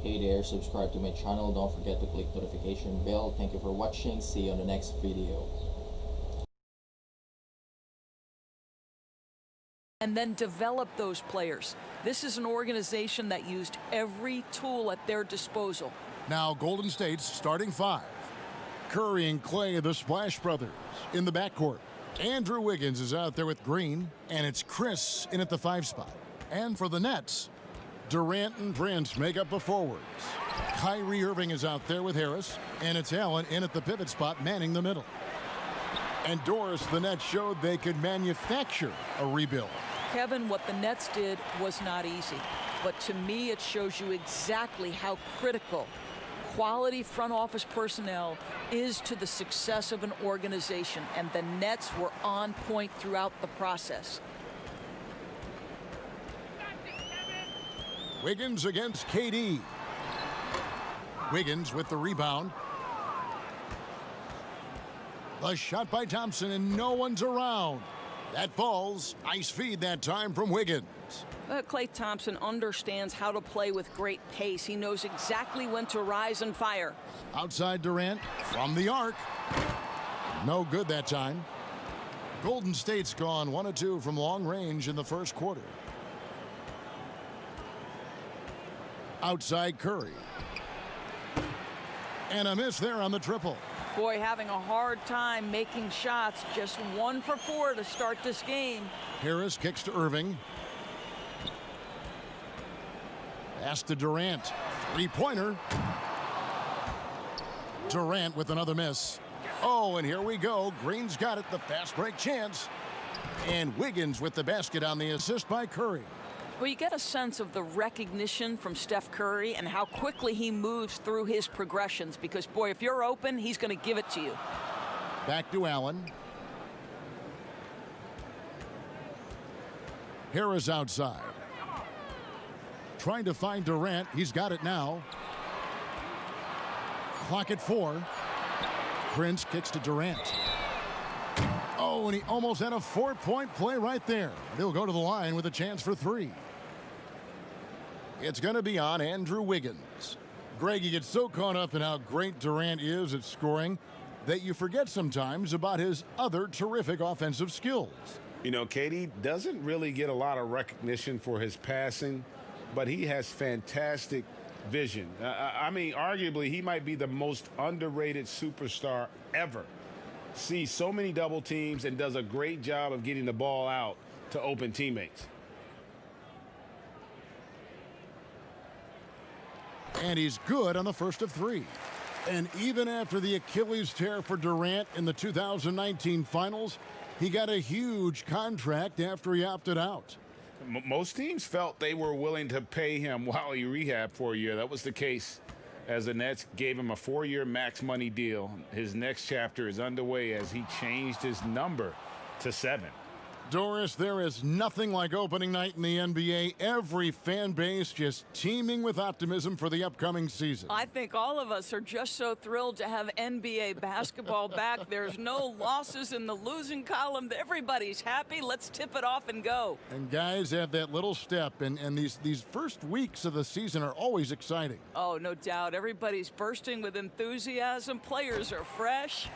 Hey there, subscribe to my channel. Don't forget to click notification bell. Thank you for watching. See you on the next video. And then develop those players. This is an organization that used every tool at their disposal. Now Golden State's starting five. Curry and Clay, the Splash Brothers, in the backcourt. Andrew Wiggins is out there with Green, and it's Chris in at the 5 spot. And for the Nets, Durant and Prince make up the forwards. Kyrie Irving is out there with Harris, and it's Allen in at the pivot spot manning the middle. And Doris, the Nets showed they could manufacture a rebuild. Kevin, what the Nets did was not easy, but to me it shows you exactly how critical quality front office personnel is to the success of an organization, and the Nets were on point throughout the process. Wiggins against KD. Wiggins with the rebound. The shot by Thompson, and no one's around. That falls. Nice feed that time from Wiggins. Klay Thompson understands how to play with great pace. He knows exactly when to rise and fire. Outside Durant from the arc. No good that time. Golden State's gone 1 of 2 from long range in the first quarter. Outside Curry. And a miss there on the triple. Boy, having a hard time making shots. Just 1 for 4 to start this game. Harris kicks to Irving. Pass to Durant. Three-pointer. Durant with another miss. Oh, and here we go. Green's got it, the fast break chance. And Wiggins with the basket on the assist by Curry. Well, you get a sense of the recognition from Steph Curry and how quickly he moves through his progressions, because, boy, if you're open, he's going to give it to you. Back to Allen. Harris outside. Trying to find Durant. He's got it now. Clock at 4. Prince kicks to Durant. Oh, and he almost had a 4-point play right there. He'll go to the line with a chance for 3. It's going to be on Andrew Wiggins. Greg, you get so caught up in how great Durant is at scoring that you forget sometimes about his other terrific offensive skills. You know, KD doesn't really get a lot of recognition for his passing, but he has fantastic vision. I mean, arguably, he might be the most underrated superstar ever. Sees so many double teams and does a great job of getting the ball out to open teammates. And he's good on the first of 3. And even after the Achilles tear for Durant in the 2019 finals, he got a huge contract after he opted out. Most teams felt they were willing to pay him while he rehabbed for a year. That was the case as the Nets gave him a 4-year max money deal. His next chapter is underway as he changed his number to 7. Doris, there is nothing like opening night in the NBA. Every fan base just teeming with optimism for the upcoming season. I think all of us are just so thrilled to have NBA basketball back. There's no losses in the losing column. Everybody's happy. Let's tip it off and go. And guys have that little step, and these first weeks of the season are always exciting. Oh, no doubt. Everybody's bursting with enthusiasm. Players are fresh.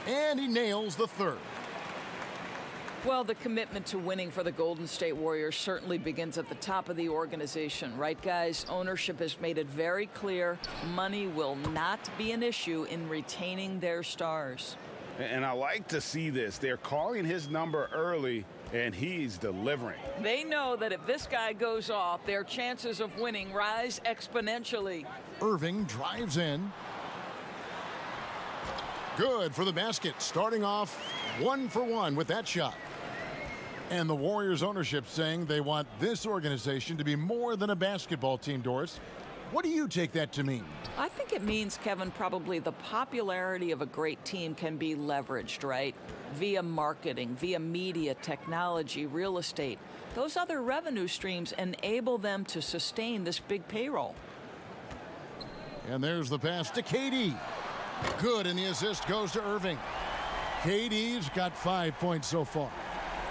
And he nails the third. Well, the commitment to winning for the Golden State Warriors certainly begins at the top of the organization, right, guys? Ownership has made it very clear money will not be an issue in retaining their stars. And I like to see this. They're calling his number early, and he's delivering. They know that if this guy goes off, their chances of winning rise exponentially. Irving drives in. Good for the basket, starting off 1 for 1 with that shot. And the Warriors ownership saying they want this organization to be more than a basketball team, Doris. What do you take that to mean? I think it means, Kevin, probably the popularity of a great team can be leveraged, right? Via marketing, via media, technology, real estate. Those other revenue streams enable them to sustain this big payroll. And there's the pass to KD. Good, and the assist goes to Irving. KD's got 5 points so far.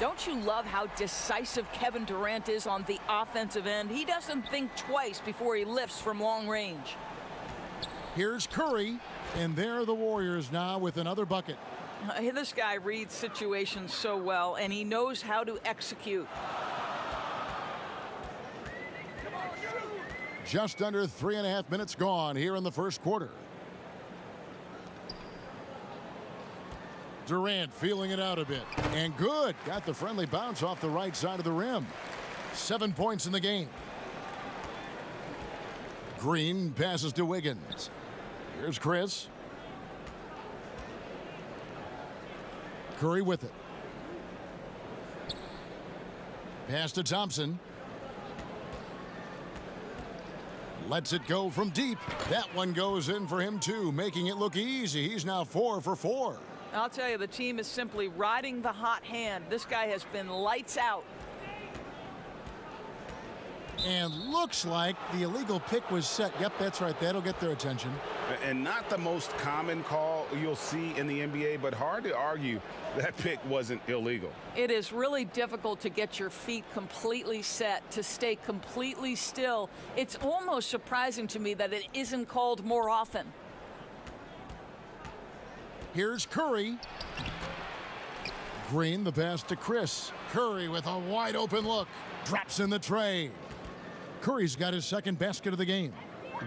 Don't you love how decisive Kevin Durant is on the offensive end? He doesn't think twice before he lifts from long range. Here's Curry, and there the Warriors now with another bucket. This guy reads situations so well, and he knows how to execute. Just under 3.5 minutes gone here in the first quarter. Durant feeling it out a bit. And good. Got the friendly bounce off the right side of the rim. 7 points in the game. Green passes to Wiggins. Here's Chris. Curry with it. Pass to Thompson. Lets it go from deep. That one goes in for him too, making it look easy. He's now 4 for 4. I'll tell you, the team is simply riding the hot hand. This guy has been lights out. And looks like the illegal pick was set. Yep, that's right. That'll get their attention. And not the most common call you'll see in the NBA, but hard to argue that pick wasn't illegal. It is really difficult to get your feet completely set, to stay completely still. It's almost surprising to me that it isn't called more often. Here's Curry. Green, the pass to Chris. Curry with a wide open look. Drops in the tray. Curry's got his second basket of the game.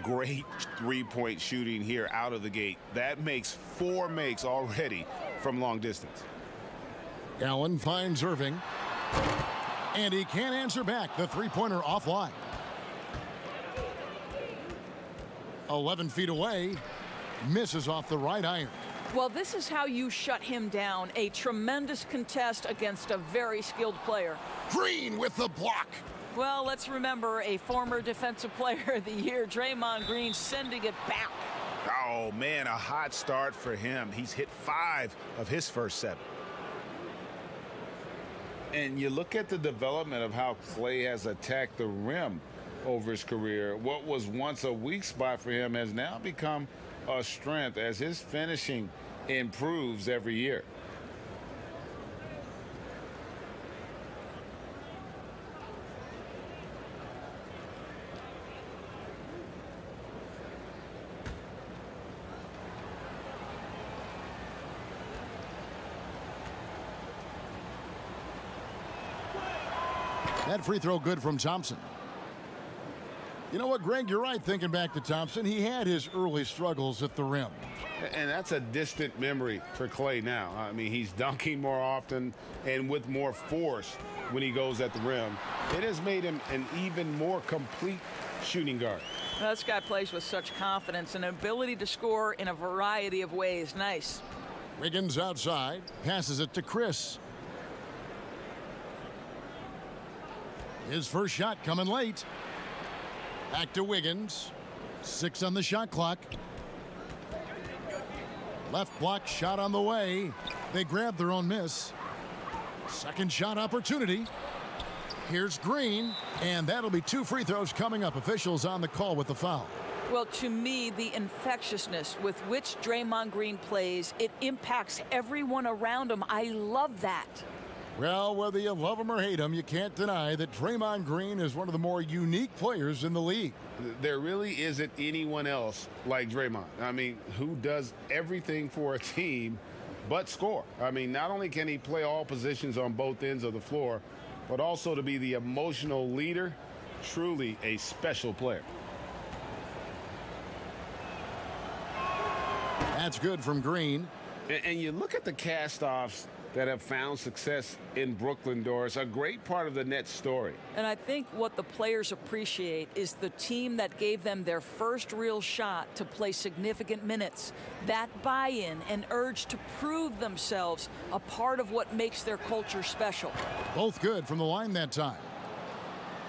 Great three-point shooting here out of the gate. That makes 4 makes already from long distance. Allen finds Irving. And he can't answer back. The three-pointer offline. 11 feet away. Misses off the right iron. Well, this is how you shut him down. A tremendous contest against a very skilled player. Green with the block. Well, let's remember a former Defensive Player of the Year, Draymond Green, sending it back. Oh, man, a hot start for him. He's hit 5 of his first 7. And you look at the development of how Klay has attacked the rim over his career. What was once a weak spot for him has now become a strength as his finishing improves every year. That free throw good from Thompson. You know what, Greg? You're right thinking back to Thompson. He had his early struggles at the rim. And that's a distant memory for Klay now. I mean, he's dunking more often and with more force when he goes at the rim. It has made him an even more complete shooting guard. Well, this guy plays with such confidence and ability to score in a variety of ways. Nice. Wiggins outside. Passes it to Chris. His first shot coming late. Back to Wiggins. 6 on the shot clock. Left block shot on the way. They grab their own miss. Second shot opportunity. Here's Green, and that'll be 2 free throws coming up. Officials on the call with the foul. Well, to me, the infectiousness with which Draymond Green plays, it impacts everyone around him. I love that. Well, whether you love him or hate him, you can't deny that Draymond Green is one of the more unique players in the league. There really isn't anyone else like Draymond. I mean, who does everything for a team but score. I mean, not only can he play all positions on both ends of the floor, but also to be the emotional leader. Truly a special player. That's good from Green. And you look at the cast-offs that have found success in Brooklyn, Doris, a great part of the Nets story. And I think what the players appreciate is the team that gave them their first real shot to play significant minutes. That buy-in and urge to prove themselves a part of what makes their culture special. Both good from the line that time.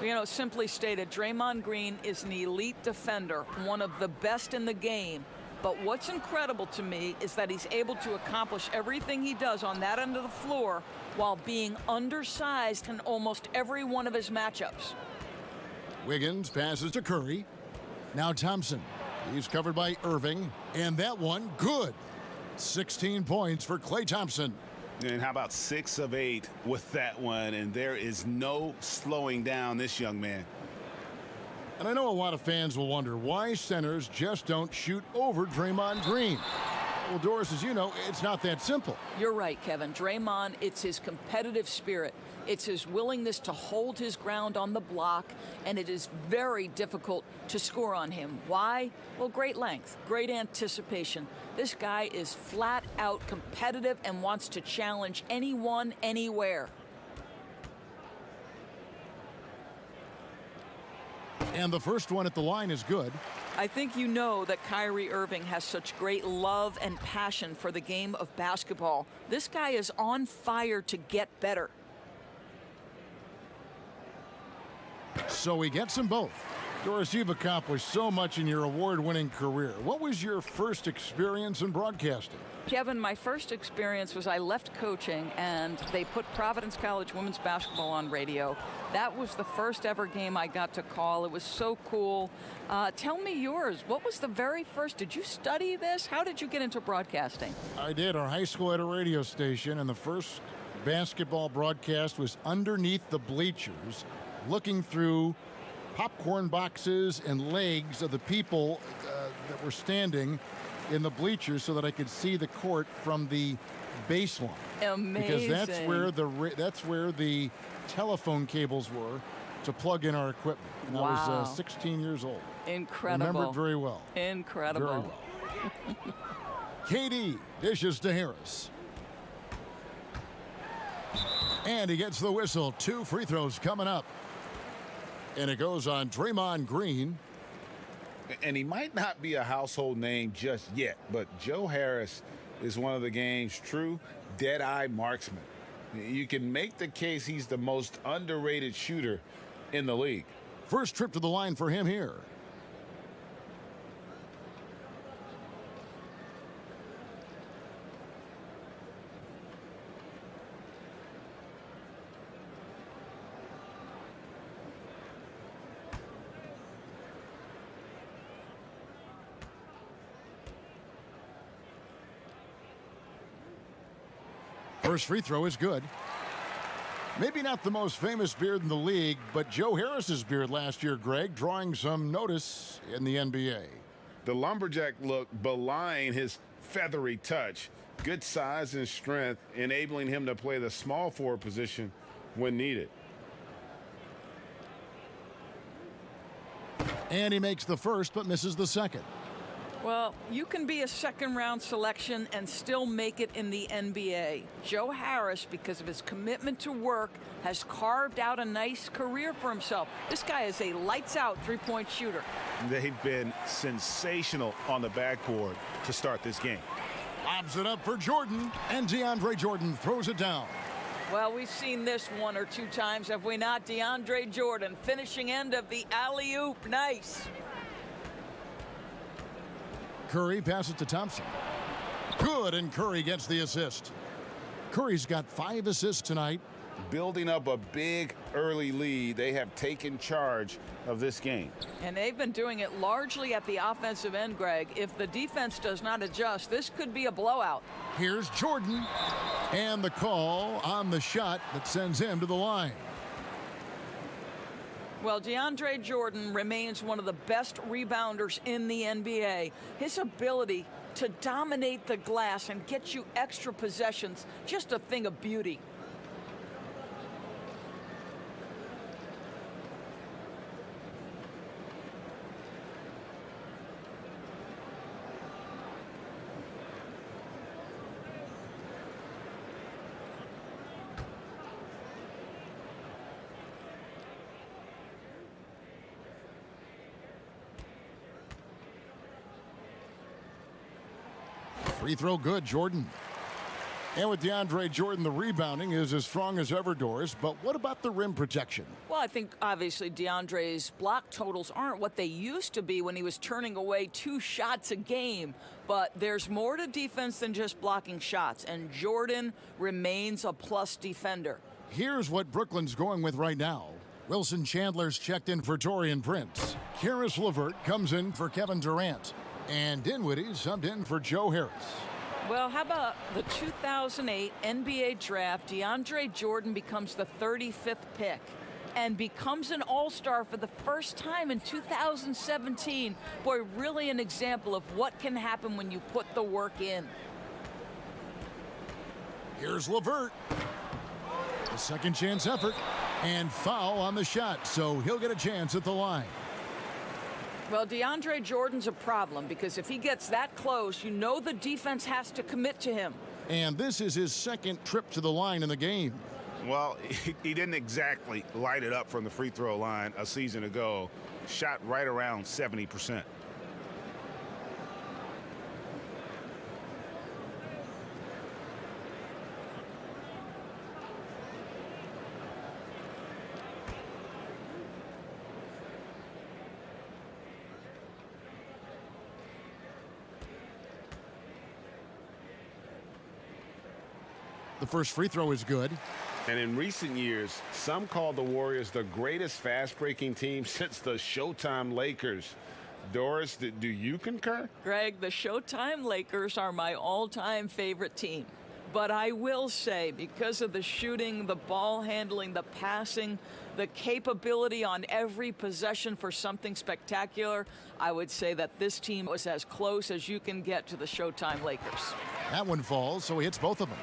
You know, simply stated, Draymond Green is an elite defender, one of the best in the game. But what's incredible to me is that he's able to accomplish everything he does on that end of the floor while being undersized in almost every one of his matchups. Wiggins passes to Curry. Now Thompson. He's covered by Irving. And that one, good. 16 points for Klay Thompson. And how about 6 of 8 with that one? And there is no slowing down this young man. And I know a lot of fans will wonder why centers just don't shoot over Draymond Green. Well, Doris, as you know, it's not that simple. You're right, Kevin. Draymond, it's his competitive spirit. It's his willingness to hold his ground on the block, and it is very difficult to score on him. Why? Well, great length, great anticipation. This guy is flat out competitive and wants to challenge anyone, anywhere. And the first one at the line is good. I think you know that Kyrie Irving has such great love and passion for the game of basketball. This guy is on fire to get better. So he gets them both. Doris, you've accomplished so much in your award-winning career. What was your first experience in broadcasting? Kevin, my first experience was I left coaching and they put Providence College women's basketball on radio. That was the first ever game I got to call. It was so cool. Tell me yours. What was the very first? Did you study this? How did you get into broadcasting? I did. Our high school had a radio station, and the first basketball broadcast was underneath the bleachers, looking through popcorn boxes and legs of the people that were standing in the bleachers so that I could see the court from the baseline. Amazing. Because that's where the telephone cables were to plug in our equipment. And wow. I was 16 years old. Incredible. Remember it very well. Incredible. Very well. KD dishes to Harris. And he gets the whistle. 2 free throws coming up. And it goes on Draymond Green. And he might not be a household name just yet, but Joe Harris is one of the game's true dead-eye marksmen. You can make the case he's the most underrated shooter in the league. First trip to the line for him here. First free throw is good. Maybe not the most famous beard in the league, but Joe Harris's beard last year, Greg, drawing some notice in the NBA. The lumberjack look belying his feathery touch. Good size and strength, enabling him to play the small forward position when needed. And he makes the first, but misses the second. Well, you can be a second-round selection and still make it in the NBA. Joe Harris, because of his commitment to work, has carved out a nice career for himself. This guy is a lights-out three-point shooter. They've been sensational on the backboard to start this game. Lobs it up for Jordan, and DeAndre Jordan throws it down. Well, we've seen this 1 or 2 times, have we not? DeAndre Jordan, finishing end of the alley-oop. Nice. Curry passes to Thompson. Good, and Curry gets the assist. Curry's got 5 assists tonight. Building up a big early lead, they have taken charge of this game. And they've been doing it largely at the offensive end, Greg. If the defense does not adjust, this could be a blowout. Here's Jordan, and the call on the shot that sends him to the line. Well, DeAndre Jordan remains one of the best rebounders in the NBA. His ability to dominate the glass and get you extra possessions, just a thing of beauty. Free throw good, Jordan. And with DeAndre Jordan, the rebounding is as strong as ever, Doris. But what about the rim protection? Well, I think obviously DeAndre's block totals aren't what they used to be when he was turning away 2 shots a game. But there's more to defense than just blocking shots. And Jordan remains a plus defender. Here's what Brooklyn's going with right now. Wilson Chandler's checked in for Taurean Prince. Karis LeVert comes in for Kevin Durant. And Dinwiddie subbed in for Joe Harris. Well, how about the 2008 NBA draft? DeAndre Jordan becomes the 35th pick and becomes an all-star for the first time in 2017. Boy, really an example of what can happen when you put the work in. Here's LeVert. A second chance effort and foul on the shot, so he'll get a chance at the line. Well, DeAndre Jordan's a problem because if he gets that close, you know the defense has to commit to him. And this is his second trip to the line in the game. Well, he didn't exactly light it up from the free throw line a season ago. Shot right around 70%. The first free throw is good. And in recent years, some call the Warriors the greatest fast-breaking team since the Showtime Lakers. Doris, do you concur? Greg, the Showtime Lakers are my all-time favorite team. But I will say, because of the shooting, the ball handling, the passing, the capability on every possession for something spectacular, I would say that this team was as close as you can get to the Showtime Lakers. That one falls, so he hits both of them.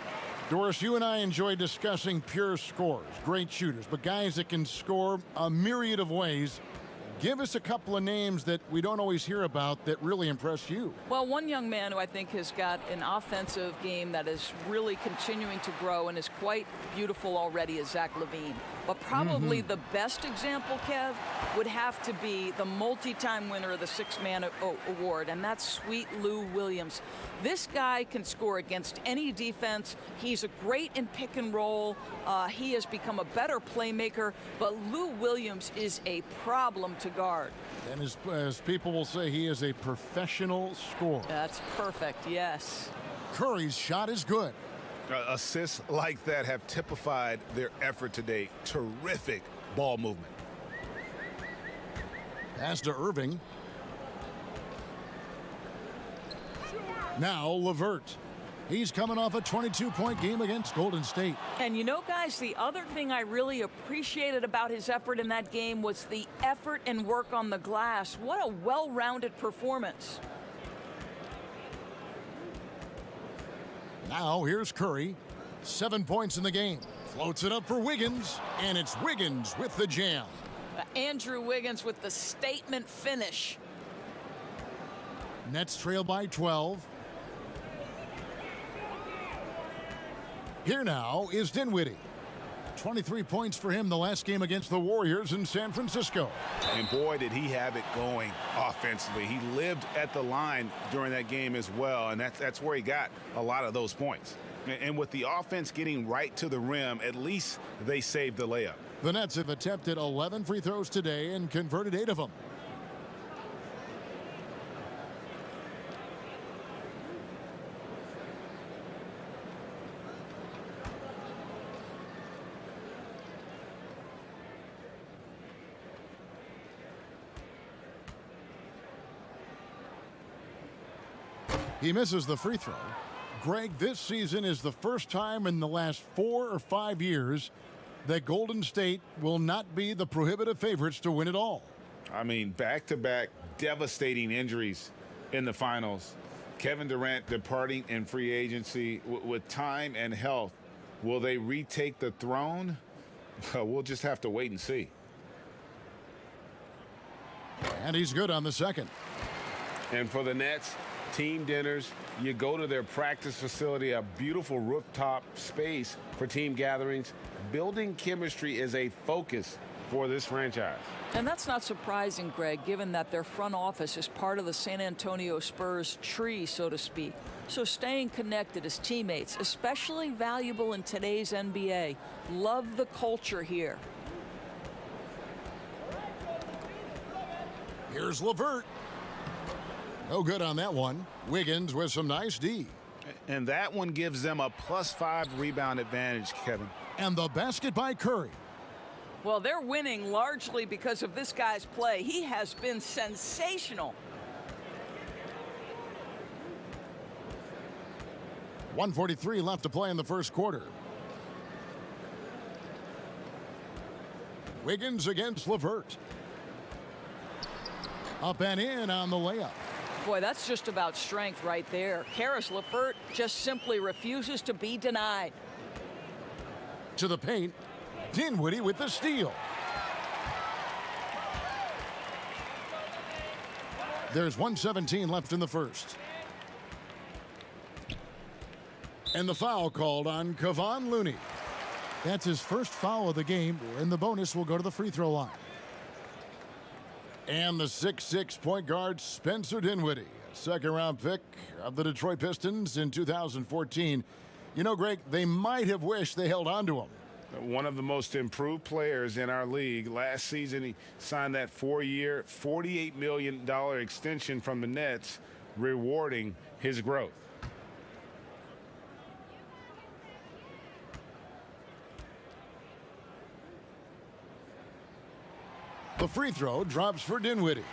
Doris, you and I enjoy discussing pure scorers, great shooters, but guys that can score a myriad of ways. Give us a couple of names that we don't always hear about that really impress you. Well, one young man who I think has got an offensive game that is really continuing to grow and is quite beautiful already is Zach LaVine. But probably the best example, Kev, would have to be the multi-time winner of the Six-Man Award, and that's Sweet Lou Williams. This guy can score against any defense. He's great in pick and roll. He has become a better playmaker, but Lou Williams is a problem to guard. And as people will say, he is a professional scorer. That's perfect, yes. Curry's shot is good. Assists like that have typified their effort today. Terrific ball movement. Pass to Irving. Now LeVert. He's coming off a 22-point game against Golden State. And you know, guys, the other thing I really appreciated about his effort in that game was the effort and work on the glass. What a well-rounded performance. Now here's Curry. 7 points in the game. Floats it up for Wiggins, and it's Wiggins with the jam. Andrew Wiggins with the statement finish. Nets trail by 12. Here now is Dinwiddie. 23 points for him the last game against the Warriors in San Francisco. And boy, did he have it going offensively. He lived at the line during that game as well, and that's where he got a lot of those points. And with the offense getting right to the rim, at least they saved the layup. The Nets have attempted 11 free throws today and converted 8 of them. He misses the free throw. Greg, this season is the first time in the last 4 or 5 years that Golden State will not be the prohibitive favorites to win it all. I mean, back-to-back devastating injuries in the finals. Kevin Durant departing in free agency. With time and health, will they retake the throne? We'll just have to wait and see. And he's good on the second. And for the Nets, team dinners, you go to their practice facility, a beautiful rooftop space for team gatherings. Building chemistry is a focus for this franchise. And that's not surprising, Greg, given that their front office is part of the San Antonio Spurs tree, so to speak. So staying connected as teammates, especially valuable in today's NBA. Love the culture here. Here's LeVert. No good on that one. Wiggins with some nice D. And that one gives them a +5 rebound advantage, Kevin. And the basket by Curry. Well, they're winning largely because of this guy's play. He has been sensational. 1:43 left to play in the first quarter. Wiggins against LeVert. Up and in on the layup. Boy, that's just about strength right there. Karis LeVert just simply refuses to be denied. To the paint. Dinwiddie with the steal. There's 1:17 left in the first. And the foul called on Kevon Looney. That's his first foul of the game, and the bonus will go to the free throw line. And the 6'6" point guard Spencer Dinwiddie, second-round pick of the Detroit Pistons in 2014. You know, Greg, they might have wished they held on to him. One of the most improved players in our league. Last season, he signed that 4-year, $48 million extension from the Nets, rewarding his growth. The free throw drops for Dinwiddie.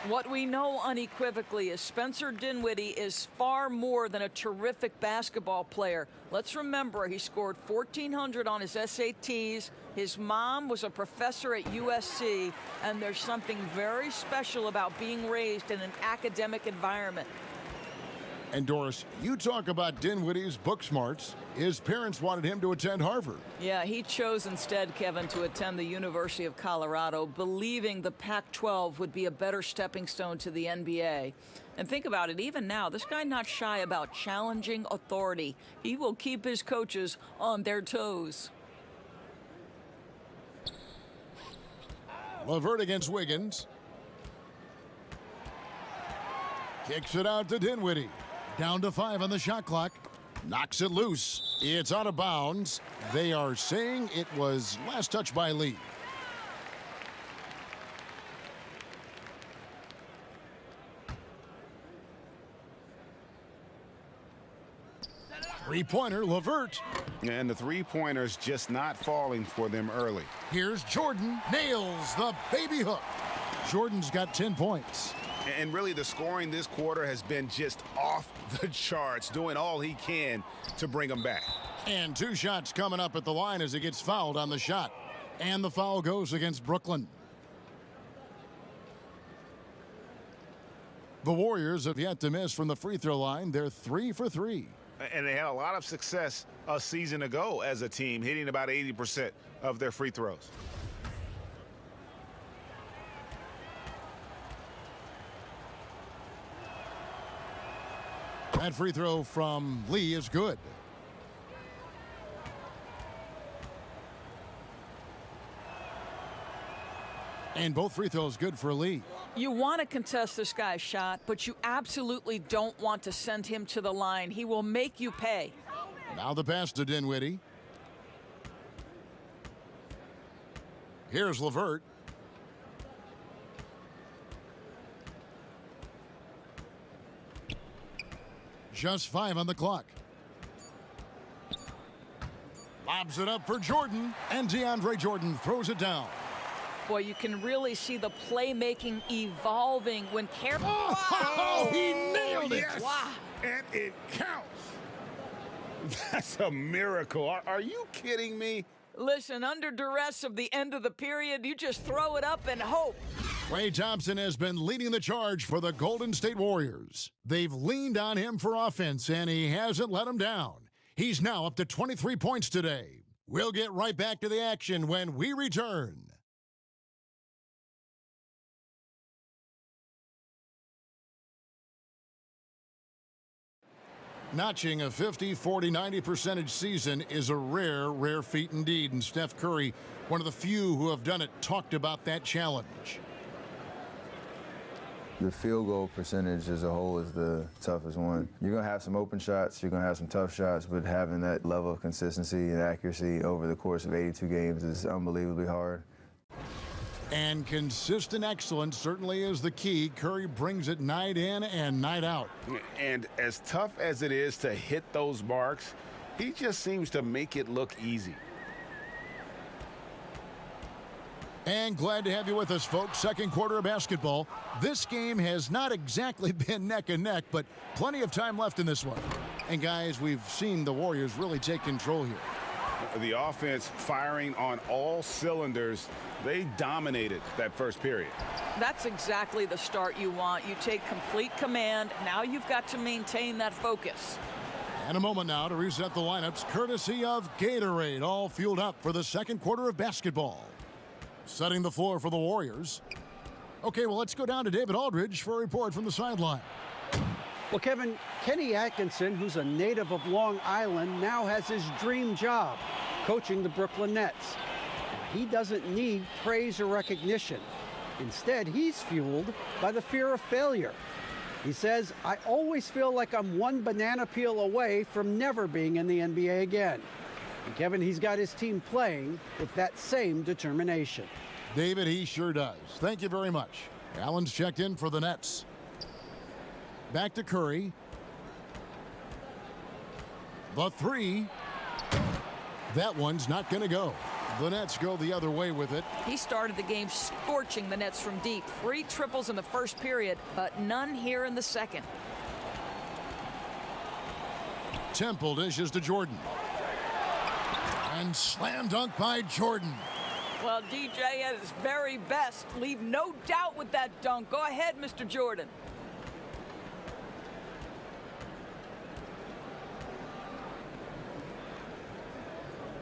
What we know unequivocally is Spencer Dinwiddie is far more than a terrific basketball player. Let's remember, he scored 1,400 on his SATs. His mom was a professor at USC, and there's something very special about being raised in an academic environment. And Doris, you talk about Dinwiddie's book smarts. His parents wanted him to attend Harvard. Yeah, he chose instead, Kevin, to attend the University of Colorado, believing the Pac-12 would be a better stepping stone to the NBA. And think about it, even now, this guy not shy about challenging authority. He will keep his coaches on their toes. LeVert against Wiggins. Kicks it out to Dinwiddie. Down to 5 on the shot clock. Knocks it loose. It's out of bounds. They are saying it was last touched by Lee. Three-pointer, LeVert. And the three-pointers just not falling for them early. Here's Jordan. Nails the baby hook. Jordan's got 10 points. And really, the scoring this quarter has been just off the charts, doing all he can to bring them back. And 2 shots coming up at the line as he gets fouled on the shot. And the foul goes against Brooklyn. The Warriors have yet to miss from the free throw line. They're 3 for 3. And they had a lot of success a season ago as a team, hitting about 80% of their free throws. That free throw from Lee is good. And both free throws good for Lee. You want to contest this guy's shot, but you absolutely don't want to send him to the line. He will make you pay. Now the pass to Dinwiddie. Here's LeVert. Just 5 on the clock. Lobs it up for Jordan, and DeAndre Jordan throws it down. Boy, you can really see the playmaking evolving when careful. Oh, he nailed it. Yes. Wow. And it counts. That's a miracle. Are you kidding me? Listen, under duress of the end of the period, you just throw it up and hope. Klay Thompson has been leading the charge for the Golden State Warriors. They've leaned on him for offense, and he hasn't let them down. He's now up to 23 points today. We'll get right back to the action when we return. Notching a 50, 40, 90% season is a rare feat indeed. And Steph Curry, one of the few who have done it, talked about that challenge. The field goal percentage as a whole is the toughest one. You're going to have some open shots, you're going to have some tough shots, but having that level of consistency and accuracy over the course of 82 games is unbelievably hard. And consistent excellence certainly is the key. Curry brings it night in and night out. And as tough as it is to hit those marks, he just seems to make it look easy. And glad to have you with us, folks. Second quarter of basketball. This game has not exactly been neck and neck, but plenty of time left in this one. And guys, we've seen the Warriors really take control here. The offense firing on all cylinders. They dominated that first period. That's exactly the start you want. You take complete command. Now you've got to maintain that focus. And a moment now to reset the lineups, courtesy of Gatorade, all fueled up for the second quarter of basketball. Setting the floor for the Warriors. Okay, well, let's go down to David Aldridge for a report from the sideline. Well, Kevin, Kenny Atkinson, who's a native of Long Island, now has his dream job, coaching the Brooklyn Nets. He doesn't need praise or recognition. Instead, he's fueled by the fear of failure. He says, I always feel like I'm one banana peel away from never being in the NBA again. And Kevin, he's got his team playing with that same determination. David, he sure does. Thank you very much. Allen's checked in for the Nets. Back to Curry. The three. That one's not going to go. The Nets go the other way with it. He started the game scorching the Nets from deep. 3 triples in the first period, but none here in the second. Temple dishes to Jordan. And slam dunk by Jordan. Well, DJ at his very best. Leave no doubt with that dunk. Go ahead, Mr. Jordan.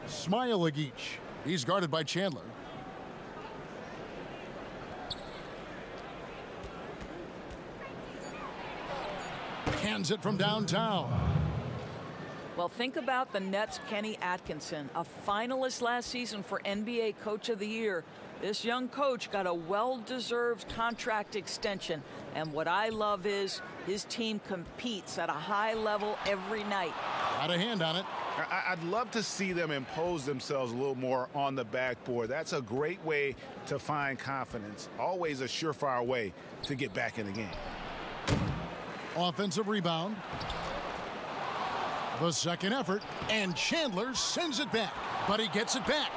Smailagic. He's guarded by Chandler. Hands it from downtown. Well, think about the Nets' Kenny Atkinson, a finalist last season for NBA Coach of the Year. This young coach got a well-deserved contract extension. And what I love is his team competes at a high level every night. Got a hand on it. I'd love to see them impose themselves a little more on the backboard. That's a great way to find confidence. Always a surefire way to get back in the game. Offensive rebound. The second effort, and Chandler sends it back, but he gets it back.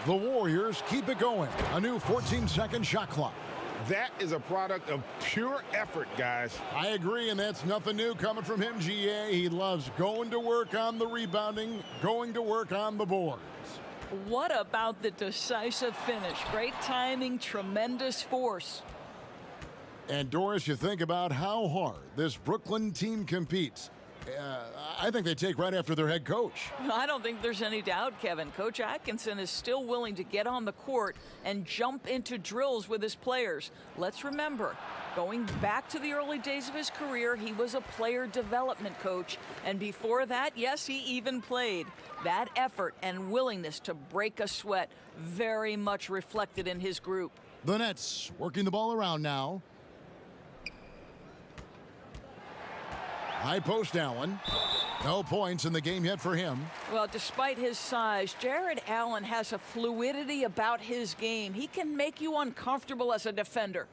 The Warriors keep it going. A new 14-second shot clock. That is a product of pure effort, guys. I agree, and that's nothing new coming from him, GA. He loves going to work on the rebounding, going to work on the boards. What about the decisive finish? Great timing, tremendous force. And Doris, you think about how hard this Brooklyn team competes. I think they take right after their head coach. I don't think there's any doubt, Kevin. Coach Atkinson is still willing to get on the court and jump into drills with his players. Let's remember, going back to the early days of his career, he was a player development coach. And before that, yes, he even played. That effort and willingness to break a sweat very much reflected in his group. The Nets working the ball around now. High post Allen. No points in the game yet for him. Well, despite his size, Jared Allen has a fluidity about his game. He can make you uncomfortable as a defender.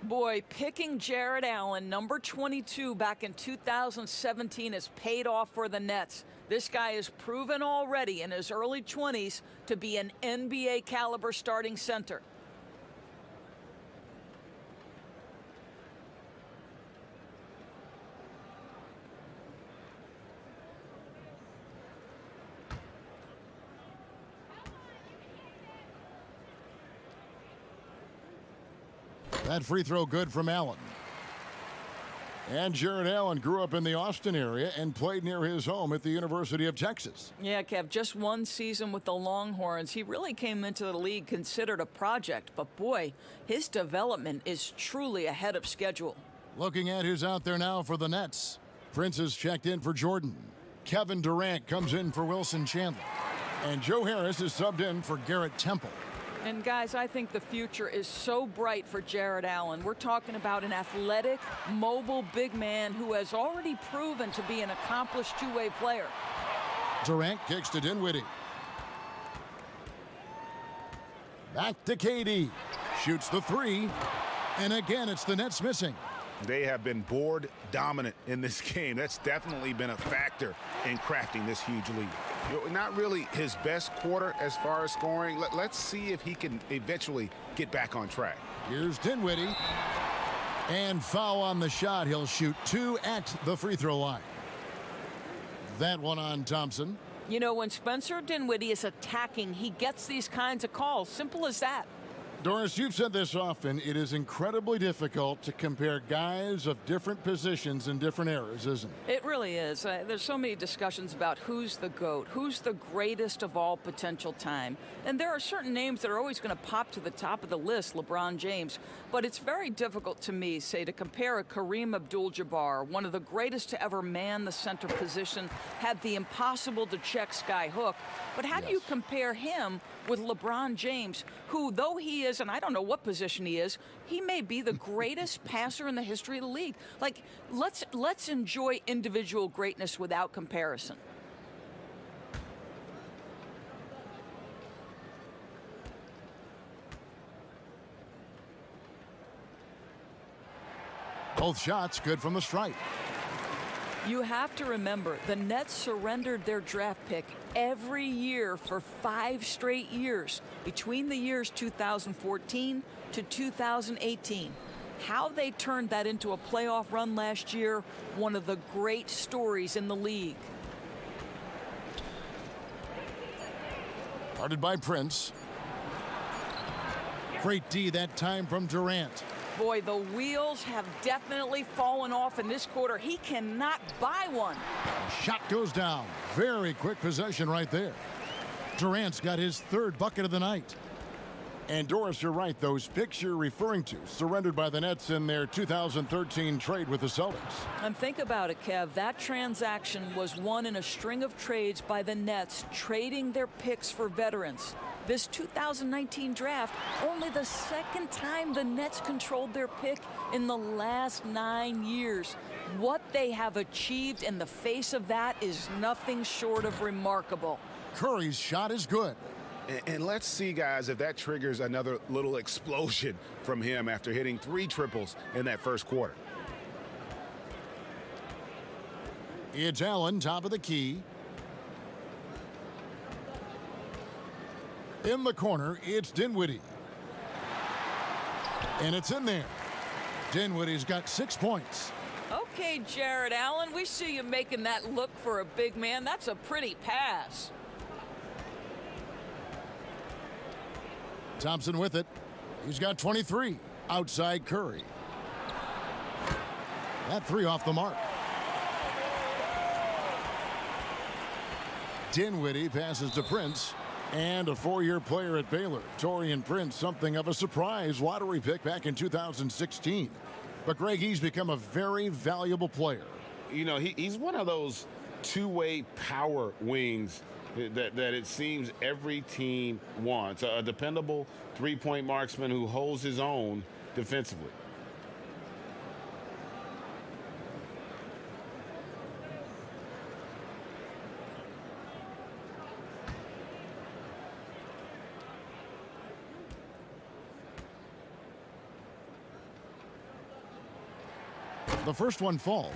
Boy, picking Jared Allen, number 22, back in 2017 has paid off for the Nets. This guy is proven already in his early 20s to be an NBA caliber starting center. That free throw good from Allen. And Jared Allen grew up in the Austin area and played near his home at the University of Texas. Yeah, Kev, just one season with the Longhorns. He really came into the league considered a project, but boy, his development is truly ahead of schedule. Looking at who's out there now for the Nets. Prince is checked in for Jordan. Kevin Durant comes in for Wilson Chandler. And Joe Harris is subbed in for Garrett Temple. And guys, I think the future is so bright for Jared Allen. We're talking about an athletic, mobile big man who has already proven to be an accomplished two-way player. Durant kicks to Dinwiddie. Back to KD. Shoots the three. And again, it's the Nets missing. They have been board dominant in this game. That's definitely been a factor in crafting this huge lead. Not really his best quarter as far as scoring. Let's see if he can eventually get back on track. Here's Dinwiddie. And foul on the shot. He'll shoot 2 at the free throw line. That one on Thompson. You know, when Spencer Dinwiddie is attacking, he gets these kinds of calls. Simple as that. Doris, you've said this often. It is incredibly difficult to compare guys of different positions in different eras, isn't it? It really is. There's so many discussions about who's the GOAT, who's the greatest of all potential time. And there are certain names that are always going to pop to the top of the list, LeBron James. But it's very difficult to me, say, to compare a Kareem Abdul-Jabbar, one of the greatest to ever man the center position, had the impossible to check sky hook. But how do you compare him with LeBron James, who, though he is, and I don't know what position he is, he may be the greatest passer in the history of the league. Like, let's enjoy individual greatness without comparison. Both shots good from the stripe. You have to remember, the Nets surrendered their draft pick every year for 5 straight years, between the years 2014 to 2018. How they turned that into a playoff run last year, one of the great stories in the league. Guarded by Prince. Great D that time from Durant. Boy, the wheels have definitely fallen off in this quarter. He cannot buy one. Shot goes down. Very quick possession right there. Durant's got his 3rd bucket of the night. And Doris, you're right. Those picks you're referring to, surrendered by the Nets in their 2013 trade with the Celtics. And think about it, Kev. That transaction was one in a string of trades by the Nets, trading their picks for veterans. This 2019 draft, only the 2nd time the Nets controlled their pick in the last 9 years. What they have achieved in the face of that is nothing short of remarkable. Curry's shot is good. And let's see, guys, if that triggers another little explosion from him after hitting 3 triples in that first quarter. It's Allen, top of the key. In the corner, it's Dinwiddie. And it's in there. Dinwiddie's got 6 points. Okay, Jared Allen, we see you making that look for a big man. That's a pretty pass. Thompson with it. He's got 23. Outside Curry. That 3 off the mark. Dinwiddie passes to Prince. And a 4-year player at Baylor, Taurean Prince, something of a surprise lottery pick back in 2016. But, Greg, he's become a very valuable player. You know, he's one of those two-way power wings that it seems every team wants. A dependable three-point marksman who holds his own defensively. The first one falls.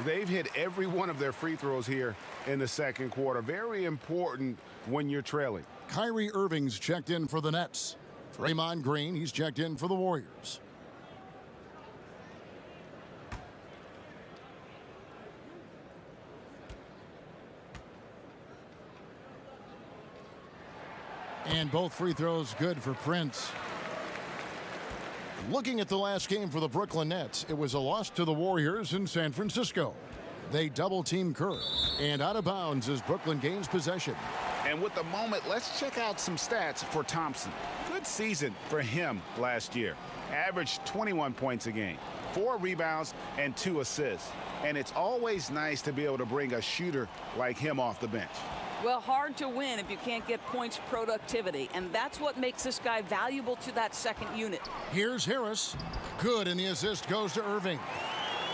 They've hit every one of their free throws here in the second quarter. Very important when you're trailing. Kyrie Irving's checked in for the Nets. Draymond Green, he's checked in for the Warriors. And both free throws good for Prince. Looking at the last game for the Brooklyn Nets, it was a loss to the Warriors in San Francisco. They double-team Curry, and out of bounds as Brooklyn gains possession. And with the moment, let's check out some stats for Thompson. Good season for him last year. Averaged 21 points a game, 4 rebounds, and 2 assists. And it's always nice to be able to bring a shooter like him off the bench. Well, hard to win if you can't get points productivity, and that's what makes this guy valuable to that second unit. Here's Harris. Good, and the assist goes to Irving.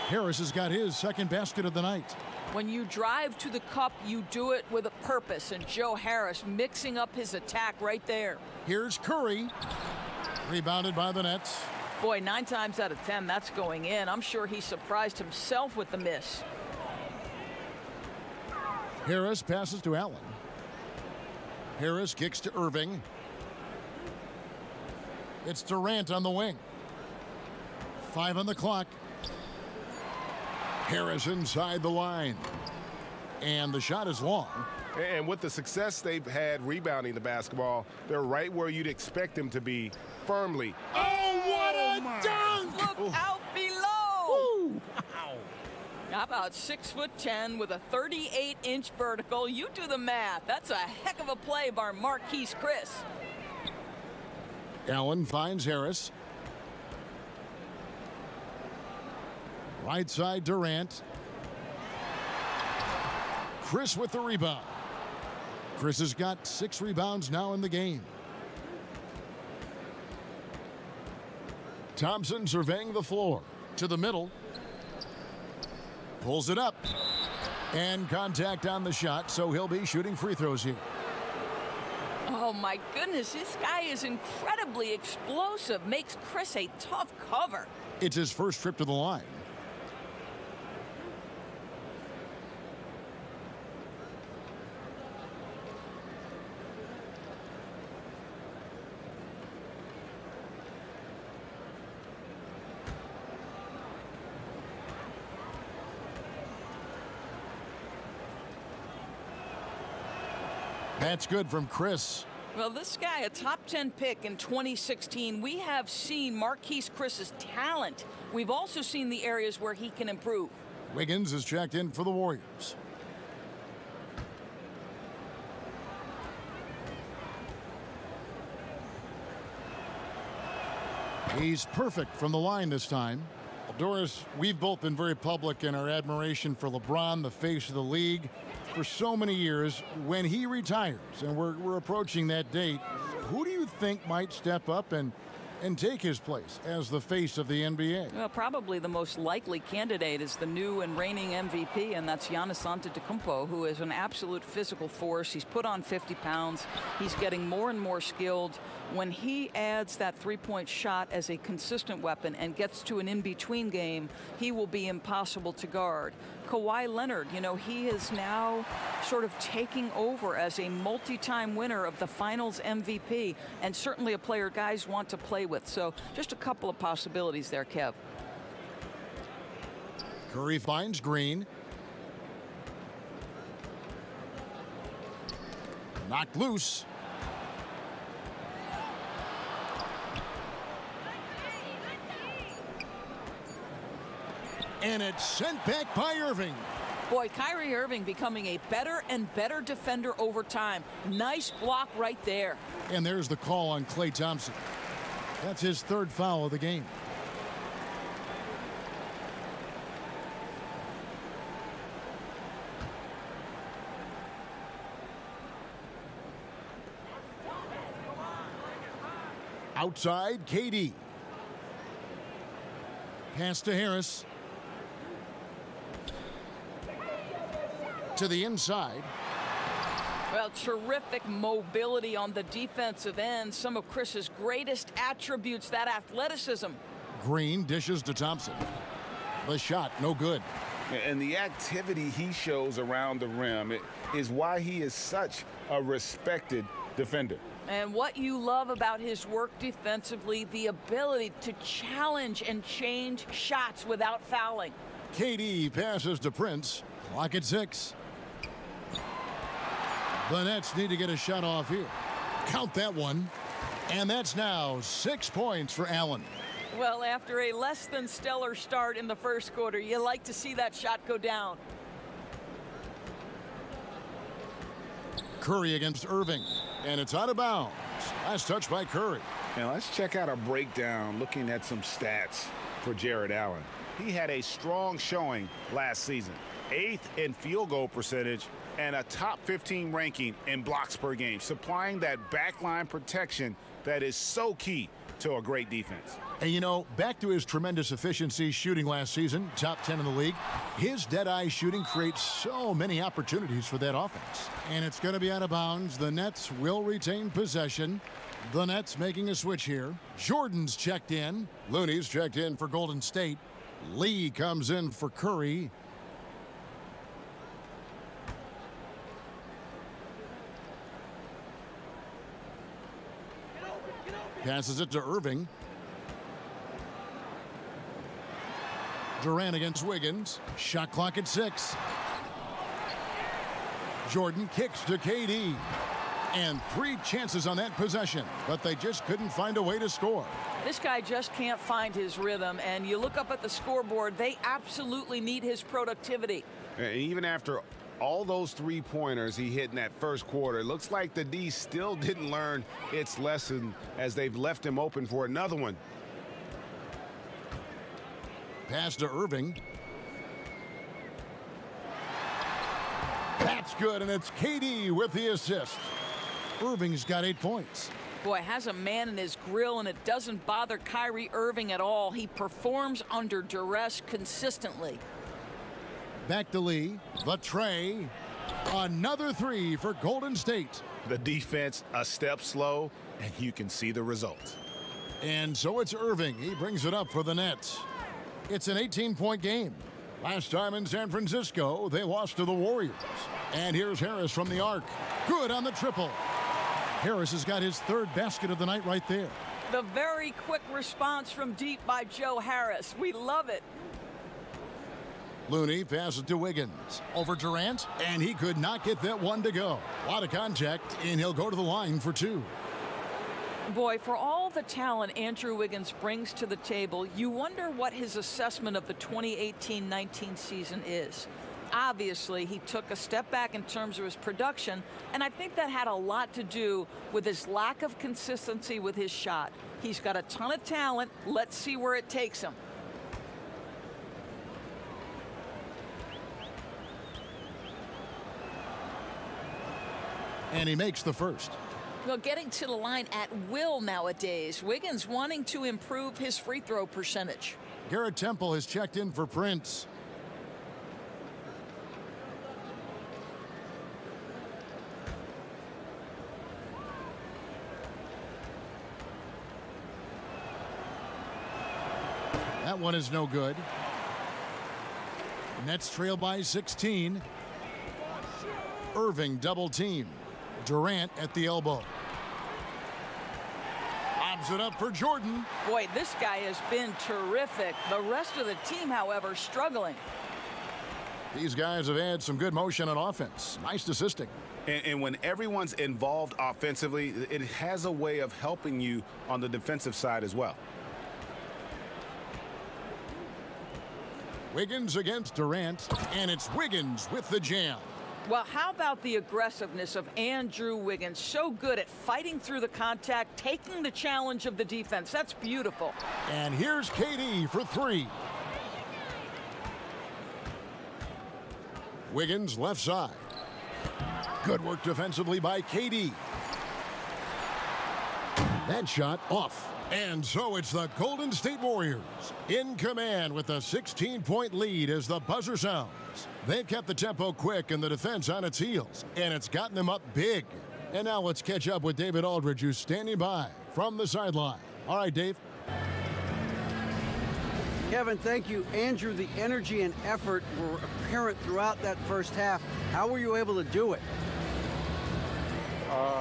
Harris has got his second basket of the night. When you drive to the cup, you do it with a purpose, and Joe Harris mixing up his attack right there. Here's Curry. Rebounded by the Nets. Boy, 9 times out of 10, that's going in. I'm sure he surprised himself with the miss. Harris passes to Allen. Harris kicks to Irving. It's Durant on the wing. 5 on the clock. Harris inside the line. And the shot is long. And with the success they've had rebounding the basketball, they're right where you'd expect them to be, firmly. Oh, what a dunk! Look out below! Wow. How about 6'10" with a 38-inch vertical? You do the math. That's a heck of a play by Marquise Chris. Allen finds Harris. Right side Durant. Chris with the rebound. Chris has got 6 rebounds now in the game. Thompson surveying the floor. To the middle. Pulls it up. And contact on the shot, so he'll be shooting free throws here. Oh my goodness, this guy is incredibly explosive. Makes Chris a tough cover. It's his first trip to the line. That's good from Chris. Well, this guy, a top 10 pick in 2016, we have seen Marquise Chris's talent. We've also seen the areas where he can improve. Wiggins is checked in for the Warriors. He's perfect from the line this time. Doris, we've both been very public in our admiration for LeBron, the face of the league, for so many years. When he retires, and we're approaching that date, who do you think might step up and take his place as the face of the NBA? Well, probably the most likely candidate is the new and reigning MVP, and that's Giannis Antetokounmpo, who is an absolute physical force. He's put on 50 pounds. He's getting more and more skilled. When he adds that three-point shot as a consistent weapon and gets to an in-between game, he will be impossible to guard. Kawhi Leonard, you know, he is now sort of taking over as a multi-time winner of the Finals MVP, and certainly a player guys want to play with. So just a couple of possibilities there, Kev. Curry finds Green. Knocked loose. And it's sent back by Irving. Boy, Kyrie Irving becoming a better and better defender over time. Nice block right there. And there's the call on Klay Thompson. That's his 3rd foul of the game. Outside, KD. Pass to Harris. To the inside. Well, terrific mobility on the defensive end. Some of Chris's greatest attributes, that athleticism. Green dishes to Thompson. The shot, no good. And the activity he shows around the rim is why he is such a respected defender. And what you love about his work defensively, the ability to challenge and change shots without fouling. KD passes to Prince. Clock at 6. The Nets need to get a shot off here. Count that one. And that's now 6 points for Allen. Well, after a less than stellar start in the first quarter, you like to see that shot go down. Curry against Irving. And it's out of bounds. Last touch by Curry. Now let's check out a breakdown looking at some stats for Jared Allen. He had a strong showing last season. 8th in field goal percentage and a top 15 ranking in blocks per game, supplying that backline protection that is so key to a great defense. And you know, back to his tremendous efficiency shooting last season, top 10 in the league, his dead-eye shooting creates so many opportunities for that offense. And it's going to be out of bounds. The Nets will retain possession. The Nets making a switch here. Jordan's checked in. Looney's checked in for Golden State. Lee comes in for Curry. Passes it to Irving. Durant against Wiggins. Shot clock at 6. Jordan kicks to KD. And 3 chances on that possession, but they just couldn't find a way to score. This guy just can't find his rhythm, and you look up at the scoreboard, they absolutely need his productivity. And even after all those 3-pointers he hit in that first quarter, it looks like the D still didn't learn its lesson as they've left him open for another one. Pass to Irving. That's good, and it's KD with the assist. Irving's got 8 points. Boy, has a man in his grill, and it doesn't bother Kyrie Irving at all. He performs under duress consistently. Back to Lee. The tray. Another 3 for Golden State. The defense a step slow, and you can see the results. And so it's Irving. He brings it up for the Nets. It's an 18-point game. Last time in San Francisco, they lost to the Warriors. And here's Harris from the arc. Good on the triple. Harris has got his 3rd basket of the night right there. The very quick response from deep by Joe Harris. We love it. Looney passes to Wiggins. Over Durant, and he could not get that one to go. A lot of contact, and he'll go to the line for 2. Boy, for all the talent Andrew Wiggins brings to the table, you wonder what his assessment of the 2018-19 season is. Obviously, he took a step back in terms of his production, and I think that had a lot to do with his lack of consistency with his shot. He's got a ton of talent. Let's see where it takes him. And he makes the first. Well, getting to the line at will nowadays. Wiggins wanting to improve his free throw percentage. Garrett Temple has checked in for Prince. That one is no good. Nets trail by 16. Irving double team. Durant at the elbow. Lobs it up for Jordan. Boy, this guy has been terrific. The rest of the team, however, struggling. These guys have had some good motion on offense. Nice assisting. And when everyone's involved offensively, it has a way of helping you on the defensive side as well. Wiggins against Durant, and it's Wiggins with the jam. Well, how about the aggressiveness of Andrew Wiggins? So good at fighting through the contact, taking the challenge of the defense. That's beautiful. And here's KD for 3. Wiggins left side. Good work defensively by KD. That shot off. And so it's the Golden State Warriors in command with a 16-point lead as the buzzer sounds. They've kept the tempo quick and the defense on its heels, and it's gotten them up big. And now let's catch up with David Aldridge, who's standing by from the sideline. All right, Dave. Kevin, thank you. Andrew, the energy and effort were apparent throughout that first half. How were you able to do it?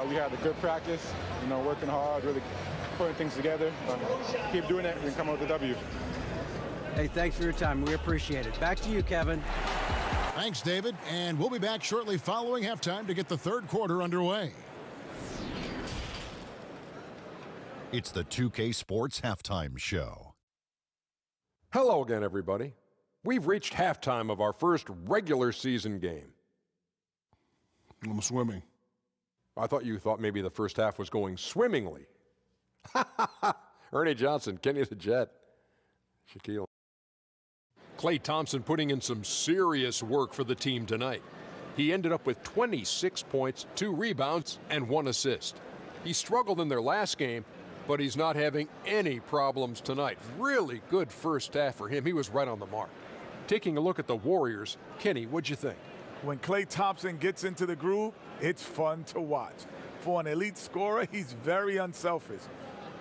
We had a good practice, working hard, really putting things together. Keep doing it and come out with a W. Hey, thanks for your time. We appreciate it. Back to you, Kevin. Thanks, David. And we'll be back shortly following halftime to get the third quarter underway. It's the 2K Sports Halftime Show. Hello again, everybody. We've reached halftime of our first regular season game. I'm swimming. I thought you thought maybe the first half was going swimmingly. Ernie Johnson, Kenny the Jet, Shaquille. Klay Thompson putting in some serious work for the team tonight. He ended up with 26 points, 2 rebounds, and 1 assist. He struggled in their last game, but he's not having any problems tonight. Really good first half for him. He was right on the mark. Taking a look at the Warriors, Kenny, what'd you think? When Klay Thompson gets into the groove, it's fun to watch. For an elite scorer, he's very unselfish.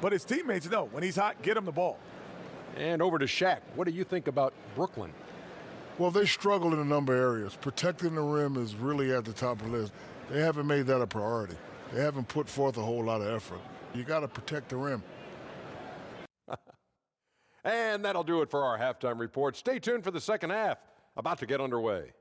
But his teammates know when he's hot, get him the ball. And over to Shaq. What do you think about Brooklyn? Well, they struggle in a number of areas. Protecting the rim is really at the top of the list. They haven't made that a priority. They haven't put forth a whole lot of effort. You got to protect the rim. And that'll do it for our halftime report. Stay tuned for the second half, about to get underway.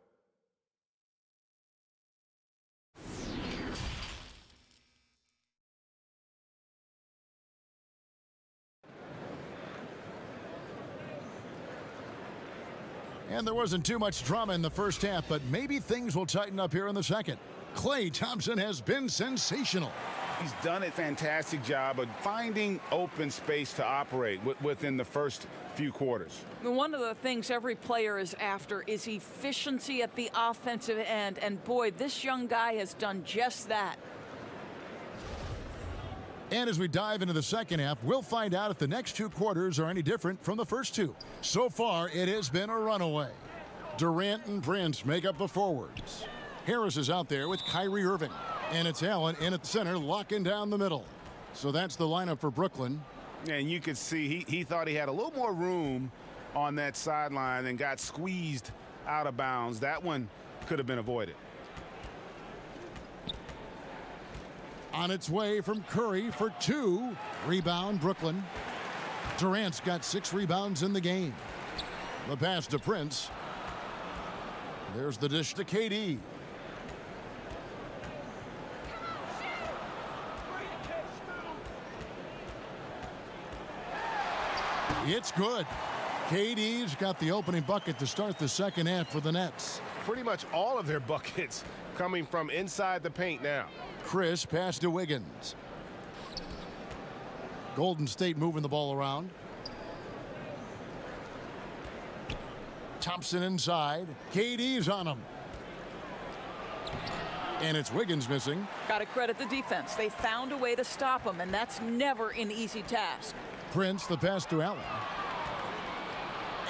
And there wasn't too much drama in the first half, but maybe things will tighten up here in the second. Klay Thompson has been sensational. He's done a fantastic job of finding open space to operate within the first few quarters. One of the things every player is after is efficiency at the offensive end, and boy, this young guy has done just that. And as we dive into the second half, we'll find out if the next two quarters are any different from the first two. So far, it has been a runaway. Durant and Prince make up the forwards. Harris is out there with Kyrie Irving. And it's Allen in at center, locking down the middle. So that's the lineup for Brooklyn. And you could see he thought he had a little more room on that sideline and got squeezed out of bounds. That one could have been avoided. On its way from Curry for two. Rebound, Brooklyn. Durant's got 6 rebounds in the game. The pass to Prince. There's the dish to KD. It's good. KD's got the opening bucket to start the second half for the Nets. Pretty much all of their buckets coming from inside the paint now. Chris pass to Wiggins. Golden State moving the ball around. Thompson inside. KD's on him. And it's Wiggins missing. Got to credit the defense. They found a way to stop him, and that's never an easy task. Prince the pass to Allen.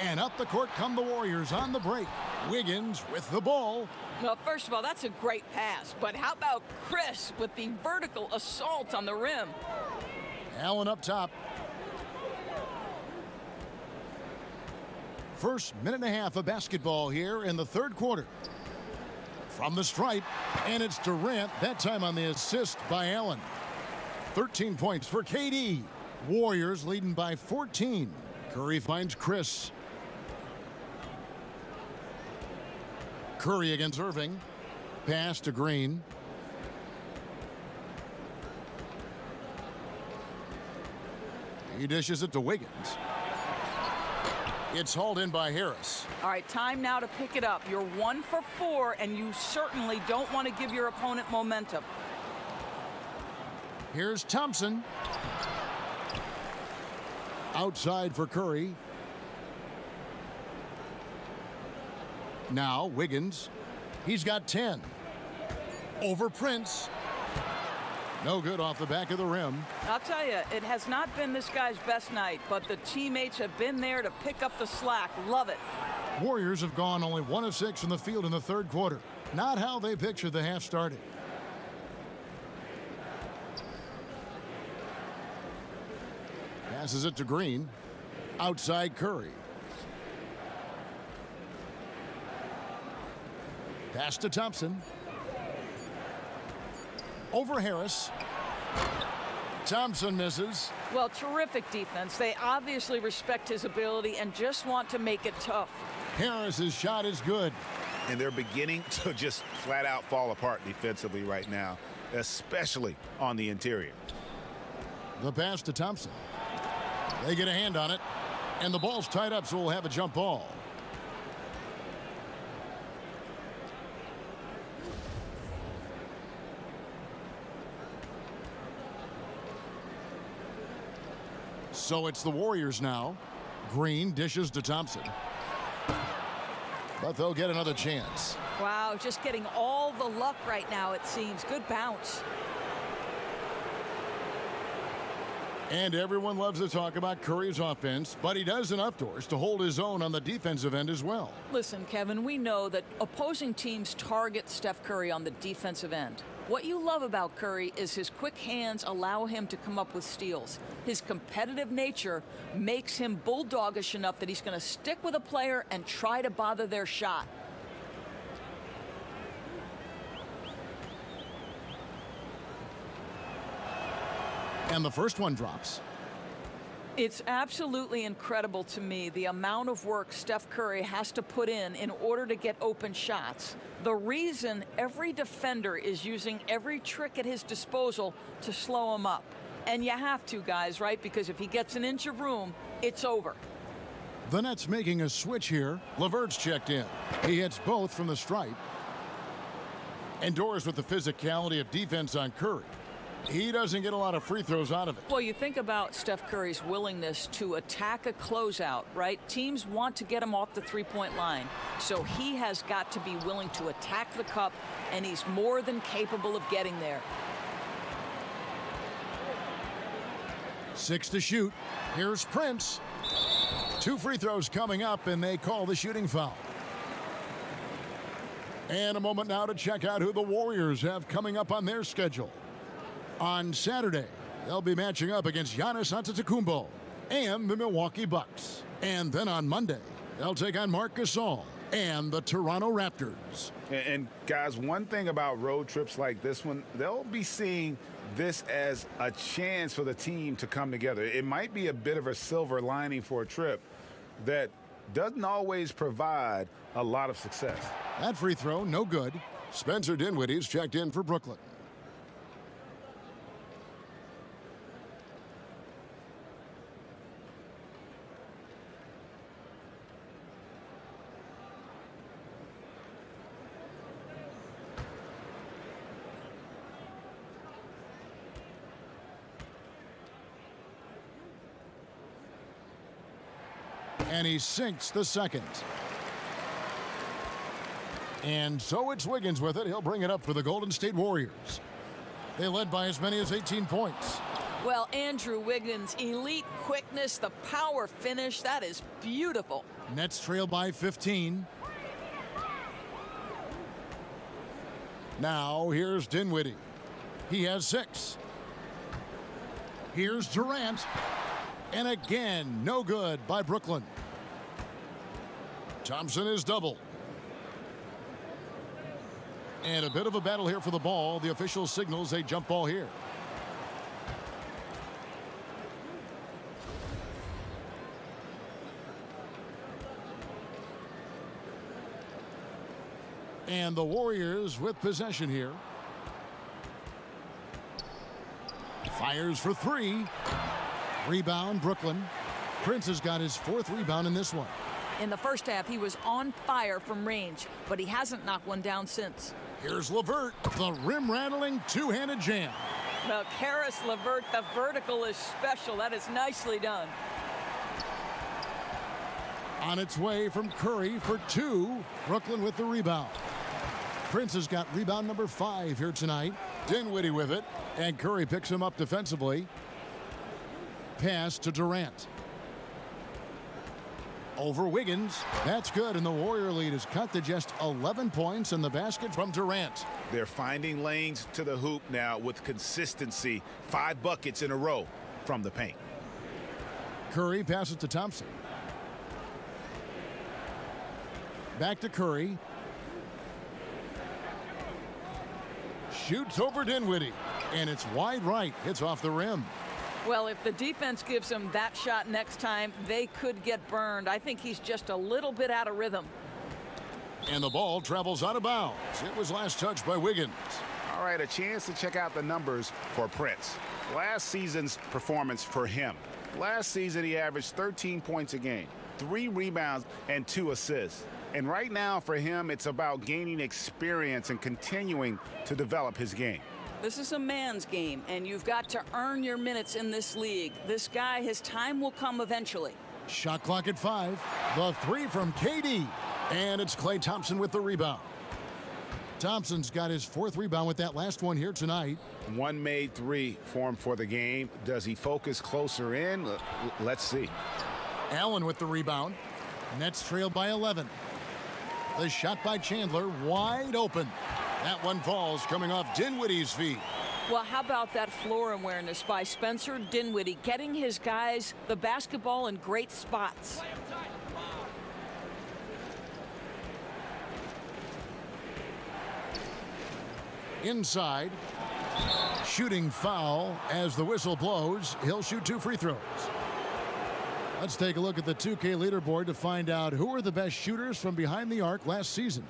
And up the court come the Warriors on the break. Wiggins with the ball. Well, first of all, that's a great pass. But how about Chris with the vertical assault on the rim? Allen up top. First minute and a half of basketball here in the third quarter. From the stripe, and it's Durant, that time on the assist by Allen. 13 points for KD. Warriors leading by 14. Curry finds Chris. Curry against Irving. Pass to Green. He dishes it to Wiggins. It's hauled in by Harris. All right, time now to pick it up. You're 1 for 4, and you certainly don't want to give your opponent momentum. Here's Thompson. Outside for Curry. Now Wiggins. He's got 10. Over Prince. No good off the back of the rim. I'll tell you, it has not been this guy's best night, but the teammates have been there to pick up the slack. Love it. Warriors have gone only 1 of 6 from the field in the third quarter. Not how they pictured the half started. Passes it to Green. Outside Curry. Pass to Thompson. Over Harris. Thompson misses. Well, terrific defense. They obviously respect his ability and just want to make it tough. Harris's shot is good. And they're beginning to just flat out fall apart defensively right now, especially on the interior. The pass to Thompson. They get a hand on it, and the ball's tied up, so we'll have a jump ball. So it's the Warriors now. Green dishes to Thompson. But they'll get another chance. Wow, just getting all the luck right now, it seems. Good bounce. And everyone loves to talk about Curry's offense, but he does enough doors to hold his own on the defensive end as well. Listen, Kevin, we know that opposing teams target Steph Curry on the defensive end. What you love about Curry is his quick hands allow him to come up with steals. His competitive nature makes him bulldogish enough that he's going to stick with a player and try to bother their shot. And the first one drops. It's absolutely incredible to me the amount of work Steph Curry has to put in order to get open shots. The reason every defender is using every trick at his disposal to slow him up. And you have to, guys, right? Because if he gets an inch of room, it's over. The Nets making a switch here. LeVert's checked in. He hits both from the stripe. Endures with the physicality of defense on Curry. He doesn't get a lot of free throws out of it. Well, you think about Steph Curry's willingness to attack a closeout, right? Teams want to get him off the three-point line. So he has got to be willing to attack the cup, and he's more than capable of getting there. 6 to shoot. Here's Prince. 2 free throws coming up, and they call the shooting foul. And a moment now to check out who the Warriors have coming up on their schedule. On Saturday, they'll be matching up against Giannis Antetokounmpo and the Milwaukee Bucks. And then on Monday, they'll take on Marc Gasol and the Toronto Raptors. And guys, one thing about road trips like this one, they'll be seeing this as a chance for the team to come together. It might be a bit of a silver lining for a trip that doesn't always provide a lot of success. That free throw, no good. Spencer Dinwiddie's checked in for Brooklyn. And he sinks the second. And so it's Wiggins with it. He'll bring it up for the Golden State Warriors. They led by as many as 18 points. Well, Andrew Wiggins, elite quickness, the power finish, that is beautiful. Nets trail by 15. Now here's Dinwiddie. He has 6. Here's Durant. And again, no good by Brooklyn. Thompson is doubled. And a bit of a battle here for the ball. The official signals a jump ball here. And the Warriors with possession here. Fires for 3. Rebound, Brooklyn. Prince has got his 4th rebound in this one. In the first half, he was on fire from range, but he hasn't knocked one down since. Here's LeVert, the rim-rattling two-handed jam. Well, Karis LeVert, the vertical is special. That is nicely done. On its way from Curry for 2. Brooklyn with the rebound. Prince has got rebound number 5 here tonight. Dinwiddie with it, and Curry picks him up defensively. Pass to Durant. Over Wiggins. That's good, and the Warrior lead is cut to just 11 points in the basket from Durant. They're finding lanes to the hoop now with consistency. 5 buckets in a row from the paint. Curry passes to Thompson. Back to Curry. Shoots over Dinwiddie, and it's wide right. Hits off the rim. Well, if the defense gives him that shot next time, they could get burned. I think he's just a little bit out of rhythm. And the ball travels out of bounds. It was last touched by Wiggins. All right, a chance to check out the numbers for Prince. Last season's performance for him. Last season, he averaged 13 points a game, 3 rebounds, and 2 assists. And right now, for him, it's about gaining experience and continuing to develop his game. This is a man's game, and you've got to earn your minutes in this league. This guy, his time will come eventually. Shot clock at 5. The 3 from KD. And it's Klay Thompson with the rebound. Thompson's got his 4th rebound with that last one here tonight. 1 made 3 for him for the game. Does he focus closer in? Let's see. Allen with the rebound. Nets trail by 11. The shot by Chandler, wide open. That one falls, coming off Dinwiddie's feet. Well, how about that floor awareness by Spencer Dinwiddie, getting his guys the basketball in great spots. Inside, Shooting foul as the whistle blows. He'll shoot 2 free throws. Let's take a look at the 2K leaderboard to find out who are the best shooters from behind the arc last season.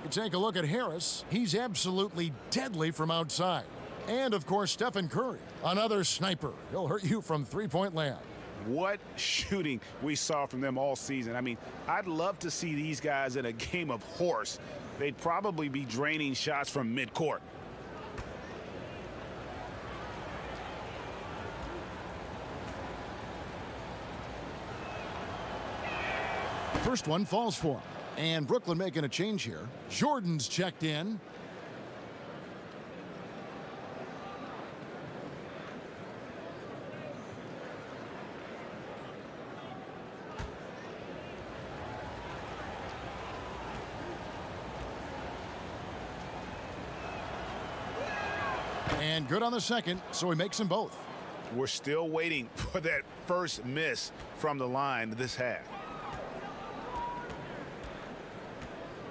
You take a look at Harris. He's absolutely deadly from outside. And, of course, Stephen Curry, another sniper. He'll hurt you from three-point land. What shooting we saw from them all season. I mean, I'd love to see these guys in a game of horse. They'd probably be draining shots from midcourt. First one falls for him. And Brooklyn making a change here. Jordan's checked in. And good on the second, so he makes them both. We're still waiting for that first miss from the line this half.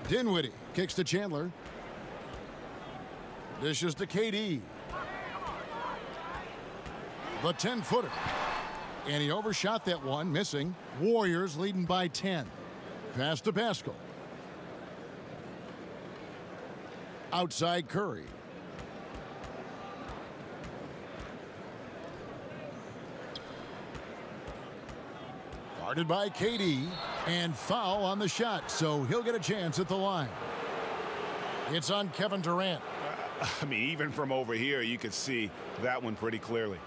Dinwiddie kicks to Chandler. Dishes to KD. The 10-footer. And he overshot that one, missing. Warriors leading by 10. Pass to Pascal. Outside Curry. Guarded by KD. And foul on the shot, so he'll get a chance at the line. It's on Kevin Durant. I mean, even from over here, you could see that one pretty clearly.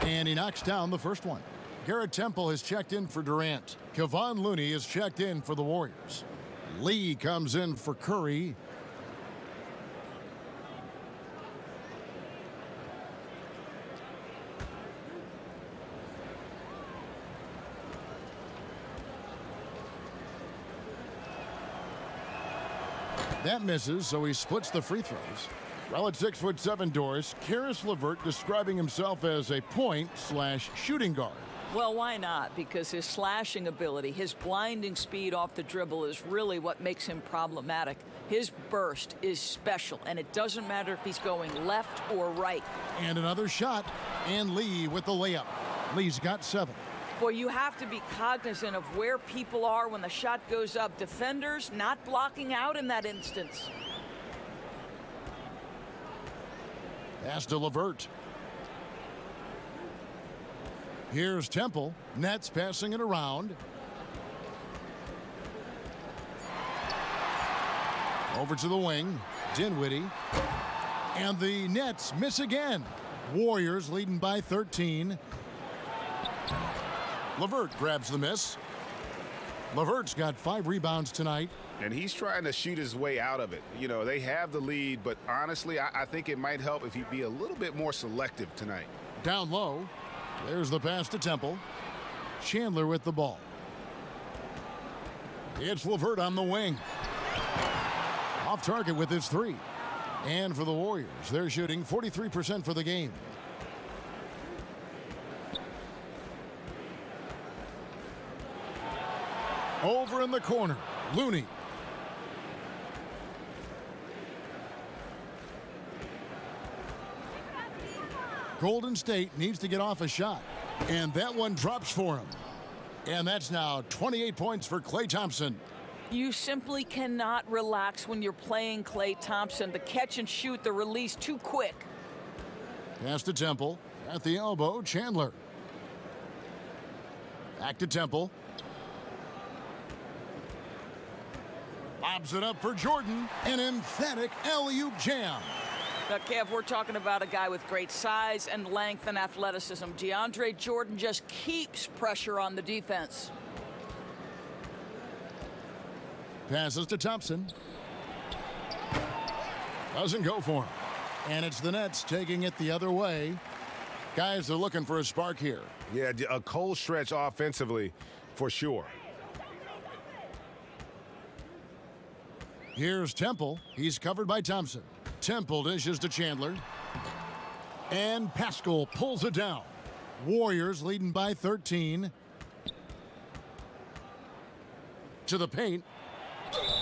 And he knocks down the first one. Garrett Temple has checked in for Durant. Kevon Looney is checked in for the Warriors. Lee comes in for Curry. That misses, so he splits the free throws. Well, at 6'7" Doris, Karis LeVert describing himself as a point/shooting guard. Well, why not? Because his slashing ability, his blinding speed off the dribble is really what makes him problematic. His burst is special, and it doesn't matter if he's going left or right. And another shot, and Lee with the layup. Lee's got 7. Boy, you have to be cognizant of where people are when the shot goes up. Defenders not blocking out in that instance. Pass to LeVert. Here's Temple. Nets passing it around. Over to the wing. Dinwiddie. And the Nets miss again. Warriors leading by 13. LeVert grabs the miss. LeVert's got 5 rebounds tonight. And he's trying to shoot his way out of it. You know, they have the lead, but honestly, I think it might help if he'd be a little bit more selective tonight. Down low. There's the pass to Temple. Chandler with the ball. It's LeVert on the wing. Off target with his 3. And for the Warriors, they're shooting 43% for the game. Over in the corner, Looney. Golden State needs to get off a shot, and that one drops for him. And that's now 28 points for Klay Thompson. You simply cannot relax when you're playing Klay Thompson. The catch and shoot, the release too quick. Pass to Temple. At the elbow, Chandler. Back to Temple. Lobs it up for Jordan. An emphatic alley-oop jam. Now, Kev, we're talking about a guy with great size and length and athleticism. DeAndre Jordan just keeps pressure on the defense. Passes to Thompson. Doesn't go for him. And it's the Nets taking it the other way. Guys are looking for a spark here. Yeah, a cold stretch offensively for sure. Here's Temple. He's covered by Thompson. Temple dishes to Chandler. And Pascal pulls it down. Warriors leading by 13. To the paint.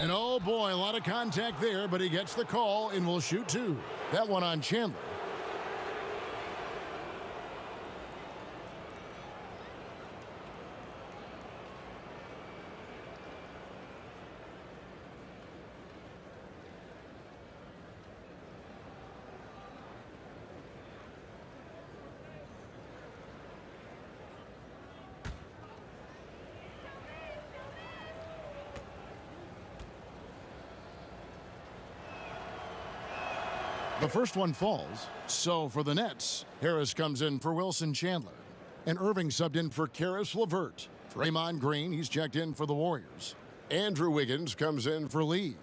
And oh boy, a lot of contact there, but he gets the call and will shoot two. That one on Chandler. The first one falls. So for the Nets, Harris comes in for Wilson Chandler. And Irving subbed in for Karis LeVert. Draymond Green, he's checked in for the Warriors. Andrew Wiggins comes in for Lee.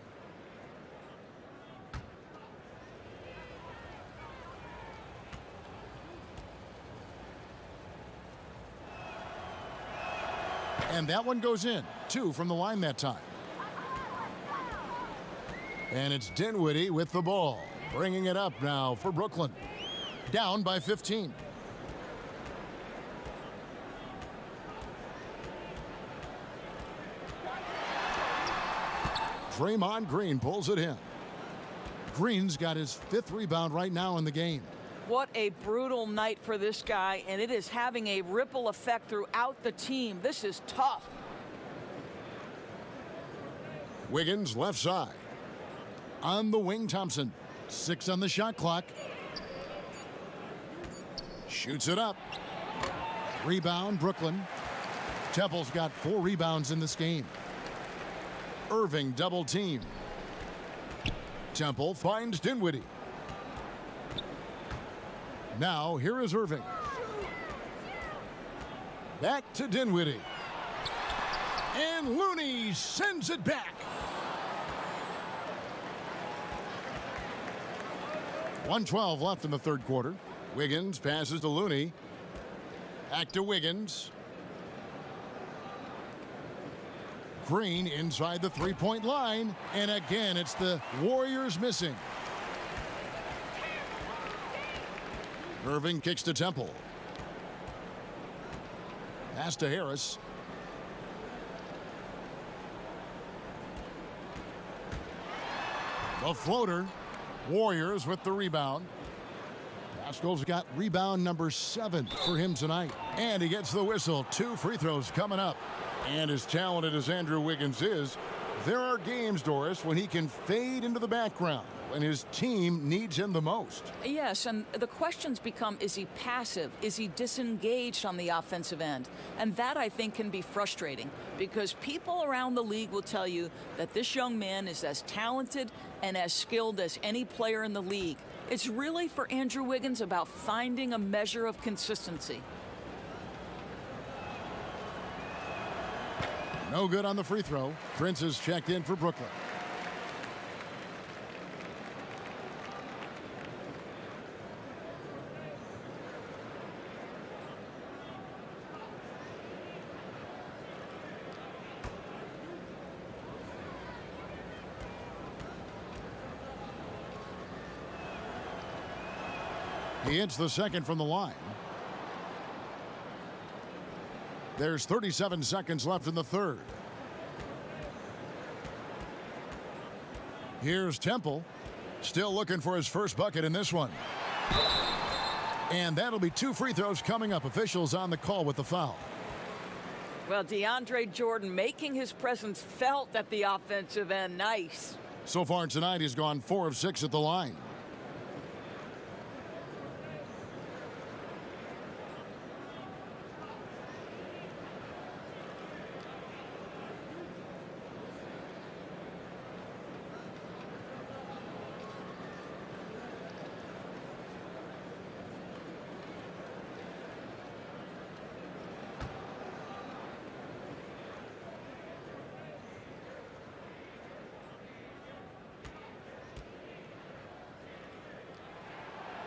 And that one goes in. 2 from the line that time. And it's Dinwiddie with the ball. Bringing it up now for Brooklyn. Down by 15. Draymond Green pulls it in. Green's got his 5th rebound right now in the game. What a brutal night for this guy, and it is having a ripple effect throughout the team. This is tough. Wiggins left side. On the wing, Thompson. 6 on the shot clock. Shoots it up. Rebound, Brooklyn. Temple's got 4 rebounds in this game. Irving double team. Temple finds Dinwiddie. Now, here is Irving. Back to Dinwiddie. And Looney sends it back. 1:12 left in the third quarter. Wiggins passes to Looney. Back to Wiggins. Green inside the three-point line. And again, it's the Warriors missing. Irving kicks to Temple. Pass to Harris. The floater. Warriors with the rebound. Pascal's got rebound number 7 for him tonight. And he gets the whistle. 2 free throws coming up. And as talented as Andrew Wiggins is, there are games, Doris, when he can fade into the background when his team needs him the most. Yes, and the questions become, is he passive? Is he disengaged on the offensive end? And that, I think, can be frustrating because people around the league will tell you that this young man is as talented and as skilled as any player in the league. It's really, for Andrew Wiggins, about finding a measure of consistency. No good on the free throw. Prince is checked in for Brooklyn. He hits the second from the line. There's 37 seconds left in the third. Here's Temple. Still looking for his first bucket in this one. And that'll be 2 free throws coming up. Officials on the call with the foul. Well, DeAndre Jordan making his presence felt at the offensive end. Nice. So far tonight, he's gone 4 of 6 at the line.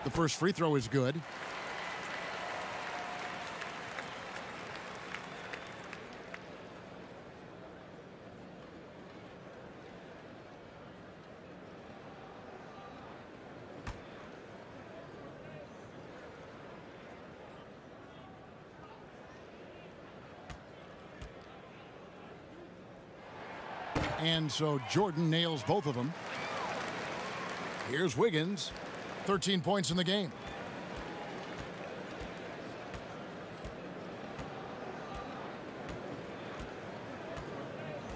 The first free throw is good. And so Jordan nails both of them. Here's Wiggins, 13 points in the game.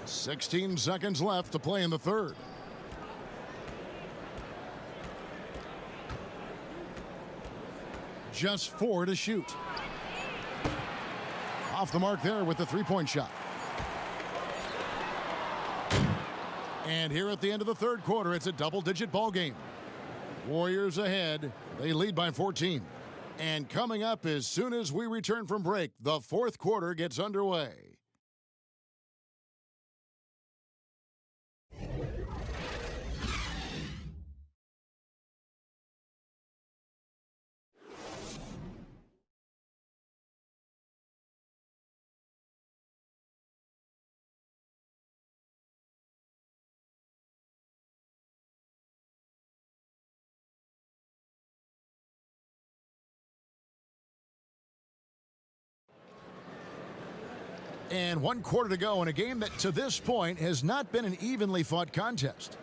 "16 seconds left to play in the third. Just 4 to shoot. Off the mark there with the three-point shot. And here at the end of the third quarter, it's a double-digit ball game. Warriors ahead. They lead by 14. And coming up as soon as we return from break, the fourth quarter gets underway. And 1 quarter to go in a game that to this point has not been an evenly fought contest.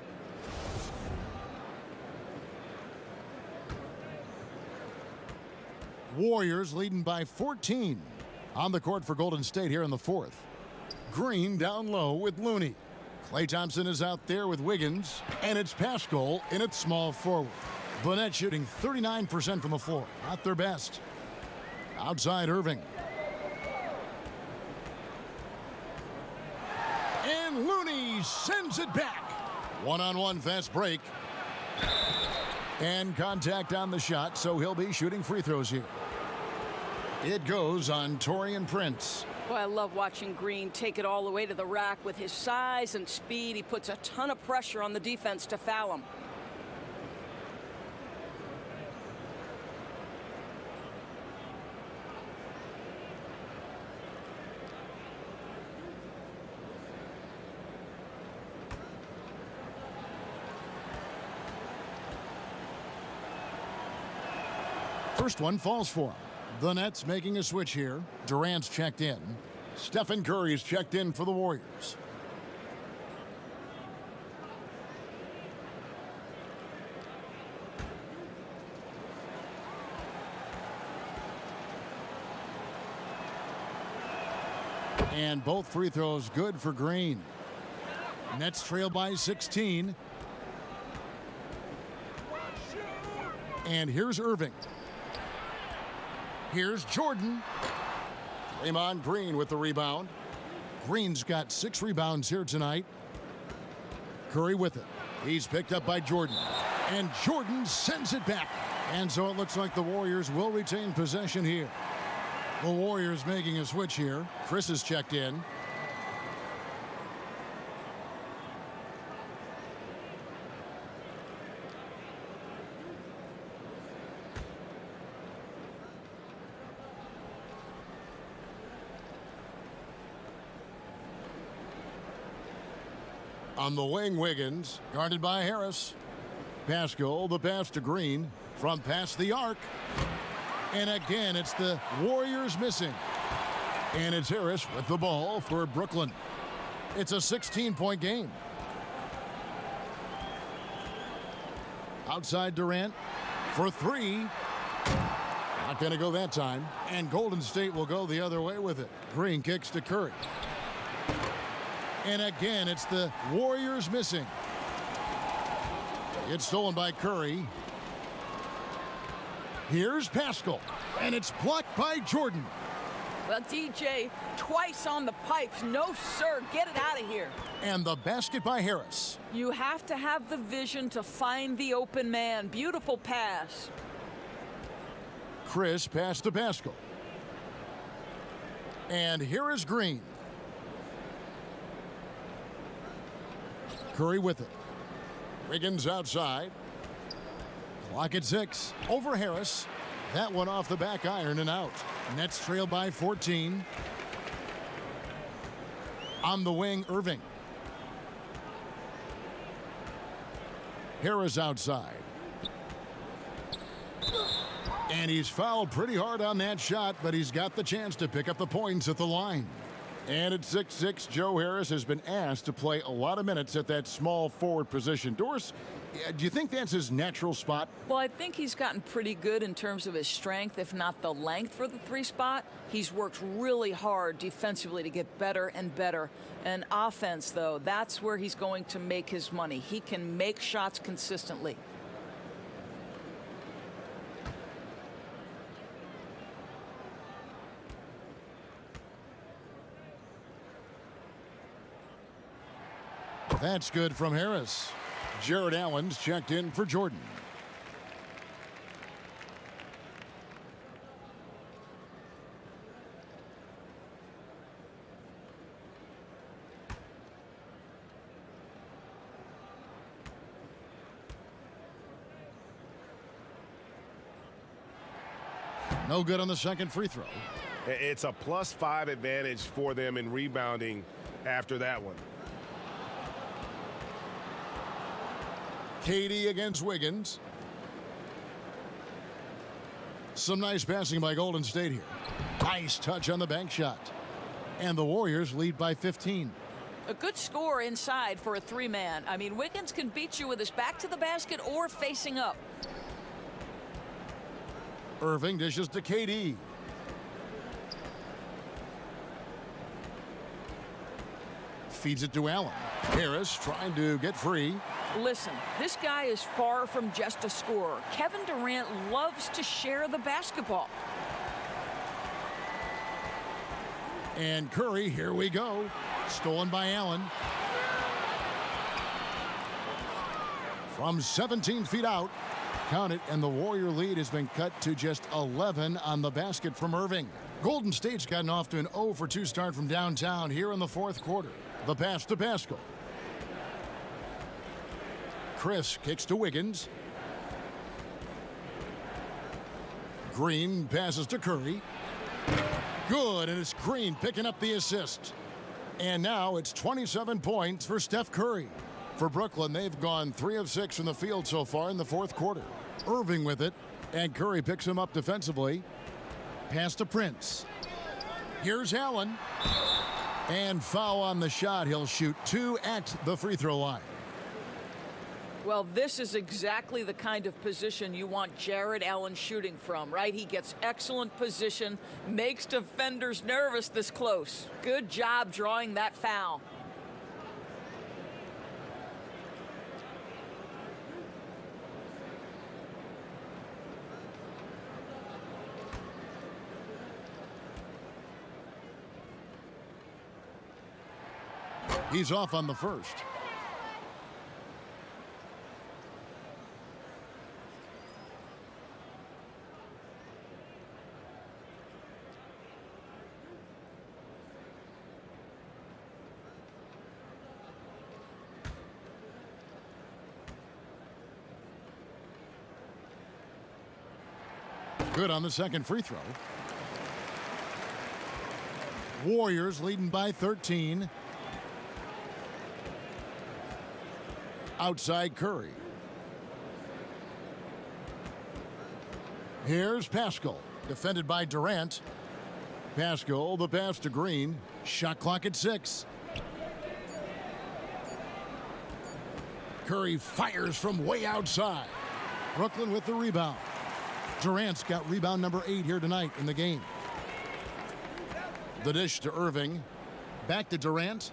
Warriors leading by 14 on the court for Golden State here in the fourth. Green down low with Looney. Klay Thompson is out there with Wiggins, and it's Pascal in its small forward. Burnett shooting 39% from the floor, not their best. Outside Irving. And Looney sends it back. One-on-one fast break. And contact on the shot, so he'll be shooting free throws here. It goes on Taurean Prince. Well, I love watching Green take it all the way to the rack. With his size and speed, he puts a ton of pressure on the defense to foul him. First one falls for him. The Nets making a switch here. Durant's checked in. Stephen Curry's checked in for the Warriors. And both free throws good for Green. Nets trail by 16. And here's Irving. Here's Jordan. Draymond Green with the rebound. Green's got 6 rebounds here tonight. Curry with it. He's picked up by Jordan. And Jordan sends it back. And so it looks like the Warriors will retain possession here. The Warriors making a switch here. Chris is checked in. On the wing, Wiggins, guarded by Harris. Pascal, the pass to Green, from past the arc. And again, it's the Warriors missing. And it's Harris with the ball for Brooklyn. It's a 16-point game. Outside Durant for 3. Not going to go that time. And Golden State will go the other way with it. Green kicks to Curry. And again, it's the Warriors missing. It's stolen by Curry. Here's Pascal, and it's blocked by Jordan. Well, DJ, twice on the pipes. No, sir. Get it out of here. And the basket by Harris. You have to have the vision to find the open man. Beautiful pass. Chris passed to Pascal. And here is Green. Curry with it. Wiggins outside. Clock at 6. Over Harris. That one off the back iron and out. Nets trail by 14. On the wing, Irving. Harris outside. And he's fouled pretty hard on that shot, but he's got the chance to pick up the points at the line. And at 6'6", Joe Harris has been asked to play a lot of minutes at that small forward position. Doris, do you think that's his natural spot? Well, I think he's gotten pretty good in terms of his strength, if not the length for the 3 spot. He's worked really hard defensively to get better and better. And offense, though, that's where he's going to make his money. He can make shots consistently. That's good from Harris. Jared Allen's checked in for Jordan. No good on the second free throw. It's a +5 advantage for them in rebounding after that one. Katie against Wiggins. Some nice passing by Golden State here. Nice touch on the bank shot. And the Warriors lead by 15. A good score inside for a 3-man. I mean, Wiggins can beat you with his back to the basket or facing up. Irving dishes to KD. Feeds it to Allen. Harris trying to get free. Listen, this guy is far from just a scorer. Kevin Durant loves to share the basketball. And Curry, here we go. Stolen by Allen. From 17 feet out. Count it, and the Warrior lead has been cut to just 11 on the basket from Irving. Golden State's gotten off to an 0 for 2 start from downtown here in the fourth quarter. The pass to Pascal. Chris kicks to Wiggins. Green passes to Curry. Good, and it's Green picking up the assist. And now it's 27 points for Steph Curry. For Brooklyn, they've gone 3 of 6 from the field so far in the fourth quarter. Irving with it, and Curry picks him up defensively. Pass to Prince. Here's Allen. And foul on the shot. He'll shoot 2 at the free throw line. Well, this is exactly the kind of position you want Jared Allen shooting from, right? He gets excellent position, makes defenders nervous this close. Good job drawing that foul. He's off on the first. Good on the second free throw. Warriors leading by 13. Outside Curry. Here's Pascal, defended by Durant. Pascal, the pass to Green. Shot clock at 6. Curry fires from way outside. Brooklyn with the rebound. Durant's got rebound number 8 here tonight in the game. The dish to Irving. Back to Durant.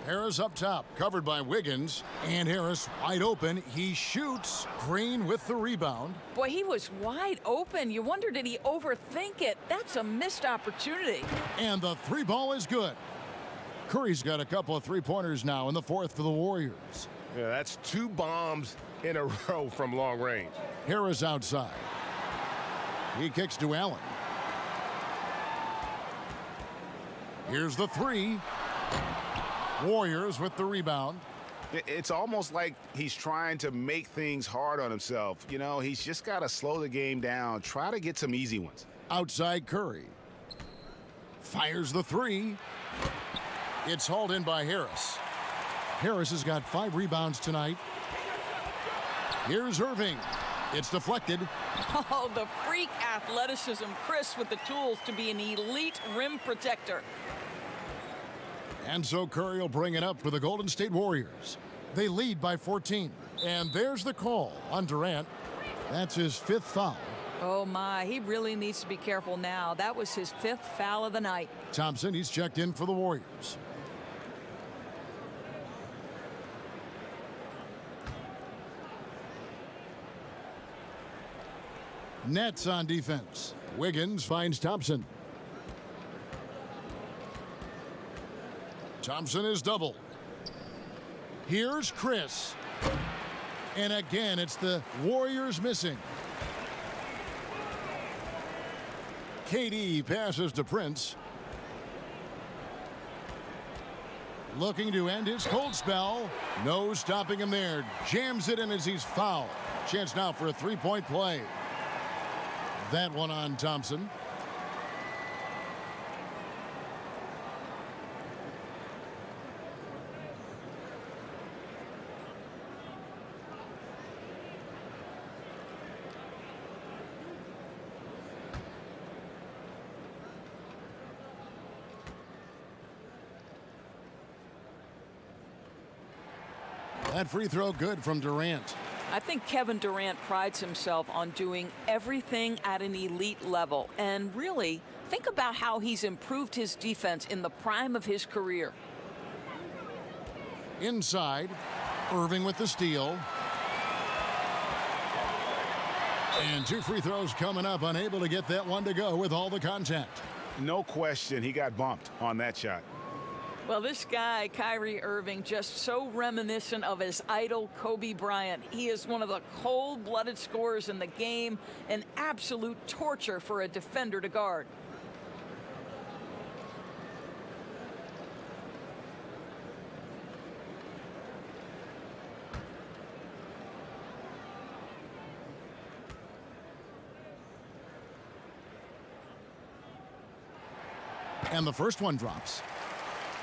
Harris up top, covered by Wiggins, and Harris wide open. He shoots. Green with the rebound. Boy, he was wide open. You wonder, did he overthink it? That's a missed opportunity. And the 3 ball is good. Curry's got a couple of 3-pointers now in the fourth for the Warriors. Yeah, that's 2 bombs in a row from long range. Harris outside. He kicks to Allen. Here's the 3. Warriors with the rebound. It's almost like he's trying to make things hard on himself. You know, he's just got to slow the game down, try to get some easy ones. Outside Curry. Fires the 3. It's hauled in by Harris. Harris has got 5 rebounds tonight. Here's Irving. It's deflected. Oh, the freak athleticism. Chris with the tools to be an elite rim protector. And so Curry will bring it up for the Golden State Warriors. They lead by 14. And there's the call on Durant. That's his 5th foul. Oh, my. He really needs to be careful now. That was his 5th foul of the night. Thompson, he's checked in for the Warriors. Nets on defense. Wiggins finds Thompson. Thompson is doubled. Here's Chris. And again, it's the Warriors missing. KD passes to Prince. Looking to end his cold spell. No stopping him there. Jams it in as he's fouled. Chance now for a three-point play. That one on Thompson. That free throw good from Durant. I think Kevin Durant prides himself on doing everything at an elite level. And really, think about how he's improved his defense in the prime of his career. Inside, Irving with the steal. And 2 free throws coming up, unable to get that one to go with all the contact. No question, he got bumped on that shot. Well, this guy, Kyrie Irving, just so reminiscent of his idol, Kobe Bryant. He is one of the cold-blooded scorers in the game, an absolute torture for a defender to guard. And the first one drops.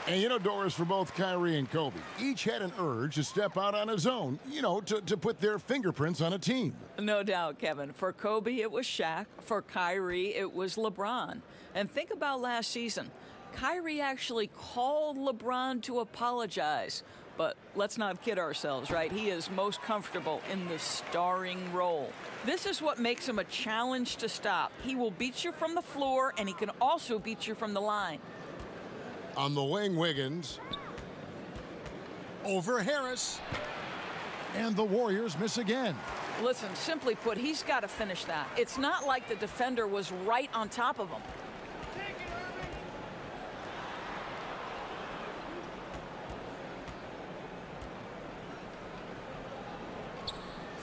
And, you know, Doris, for both Kyrie and Kobe, each had an urge to step out on his own, you know, to put their fingerprints on a team. No doubt, Kevin. For Kobe, it was Shaq. For Kyrie, it was LeBron. And think about last season. Kyrie actually called LeBron to apologize. But let's not kid ourselves, right? He is most comfortable in the starring role. This is what makes him a challenge to stop. He will beat you from the floor, and he can also beat you from the line. On the wing, Wiggins. Over Harris. And the Warriors miss again. Listen, simply put, he's got to finish that. It's not like the defender was right on top of him.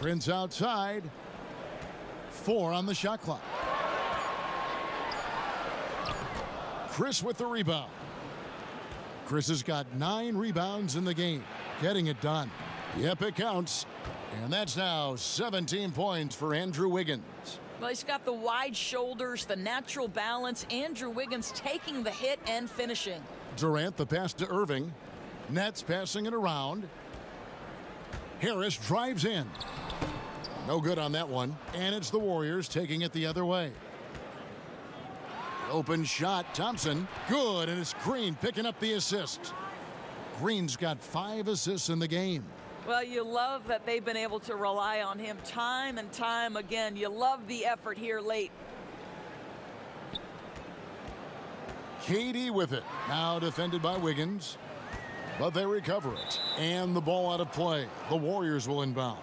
Prince outside. 4 on the shot clock. Chris with the rebound. Chris has got 9 rebounds in the game, getting it done. Yep, it counts. And that's now 17 points for Andrew Wiggins. Well, he's got the wide shoulders, the natural balance. Andrew Wiggins taking the hit and finishing. Durant, the pass to Irving. Nets passing it around. Harris drives in. No good on that one. And it's the Warriors taking it the other way. Open shot, Thompson. Good, and it's Green picking up the assist. Green's got 5 assists in the game. Well, you love that they've been able to rely on him time and time again. You love the effort here late. KD with it. Now defended by Wiggins. But they recover it. And the ball out of play. The Warriors will inbound.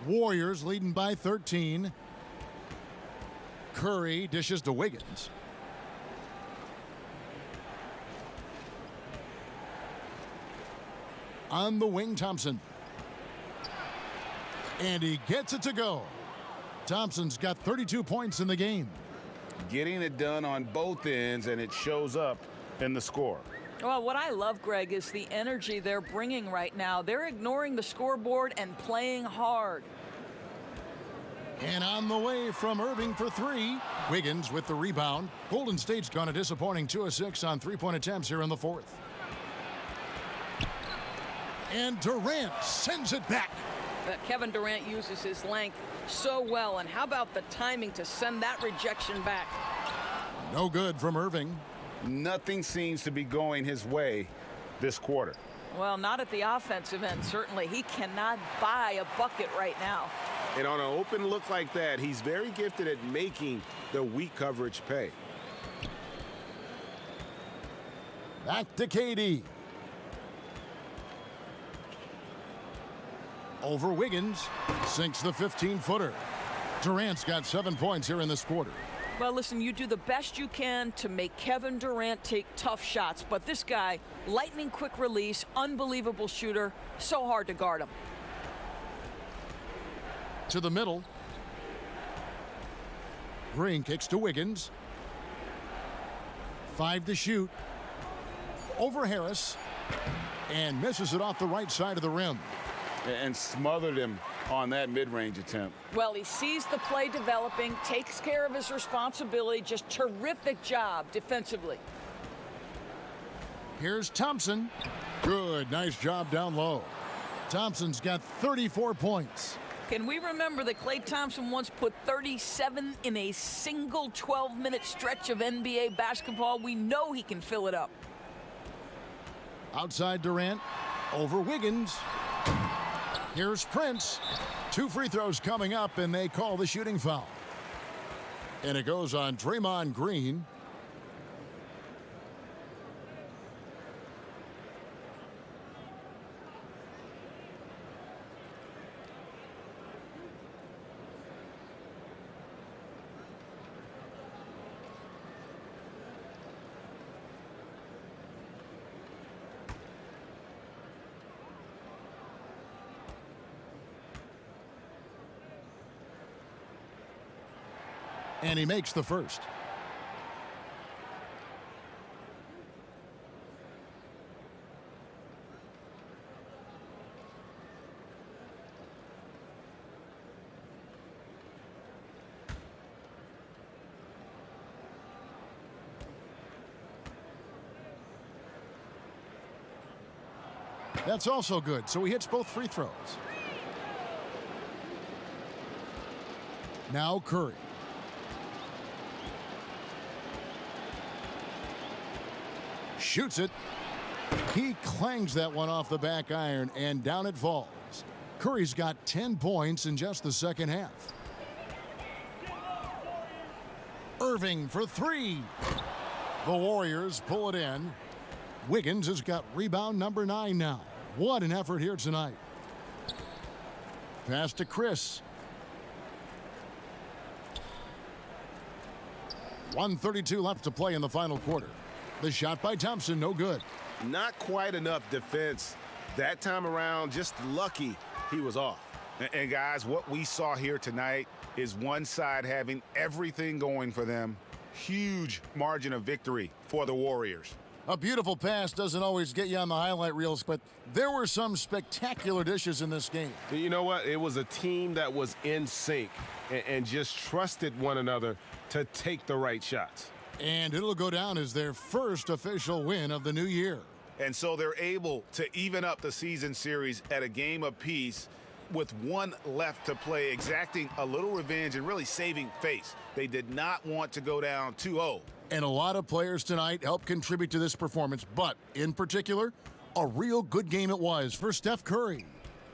Warriors leading by 13. Curry dishes to Wiggins. On the wing, Thompson. And he gets it to go. Thompson's got 32 points in the game. Getting it done on both ends, and it shows up in the score. Well, what I love, Greg, is the energy they're bringing right now. They're ignoring the scoreboard and playing hard. And on the way from Irving for three. Wiggins with the rebound. Golden State's gone a disappointing 2 of 6 on three-point attempts here in the fourth. And Durant sends it back. Kevin Durant uses his length so well, and how about the timing to send that rejection back? No good from Irving. Nothing seems to be going his way this quarter. Well, not at the offensive end, certainly. He cannot buy a bucket right now. And on an open look like that, he's very gifted at making the weak coverage pay. Back to KD. Over Wiggins. Sinks the 15-footer. Durant's got 7 points here in this quarter. Well, listen, you do the best you can to make Kevin Durant take tough shots, but this guy, lightning quick release, unbelievable shooter, so hard to guard him. To the middle. Green kicks to Wiggins. 5 to shoot. Over Harris. And misses it off the right side of the rim. And smothered him on that mid-range attempt. Well, he sees the play developing, takes care of his responsibility. Just terrific job defensively. Here's Thompson. Good, nice job down low. Thompson's got 34 points. Can we remember that Klay Thompson once put 37 in a single 12-minute stretch of NBA basketball? We know he can fill it up. Outside Durant. Over Wiggins. Here's Prince. 2 free throws coming up, and they call the shooting foul. And it goes on Draymond Green. And he makes the first. That's also good, so he hits both free throws. Now Curry. Shoots it. He clangs that one off the back iron, and down it falls. Curry's got 10 points in just the second half. Irving for three. The Warriors pull it in. Wiggins has got rebound number 9 now. What an effort here tonight. Pass to Chris. 1:32 left to play in the final quarter. The shot by Thompson, no good. Not quite enough defense that time around. Just lucky he was off. And guys, what we saw here tonight is one side having everything going for them. Huge margin of victory for the Warriors. A beautiful pass doesn't always get you on the highlight reels, but there were some spectacular dishes in this game. You know what? It was a team that was in sync and just trusted one another to take the right shots. And it'll go down as their first official win of the new year. And so they're able to even up the season series at a game apiece with one left to play, exacting a little revenge and really saving face. They did not want to go down 2-0. And a lot of players tonight helped contribute to this performance, but in particular, a real good game it was for Steph Curry.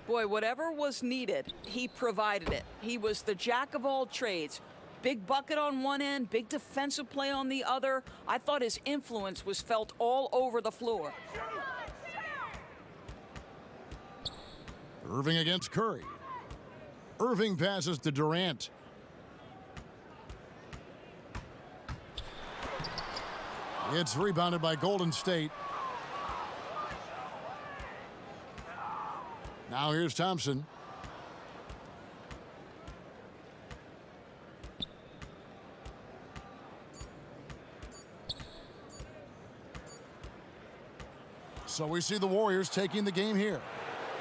Boy, whatever was needed, he provided it. He was the jack of all trades. Big bucket on one end, big defensive play on the other. I thought his influence was felt all over the floor. Irving against Curry. Irving passes to Durant. It's rebounded by Golden State. Now here's Thompson. So we see the Warriors taking the game here.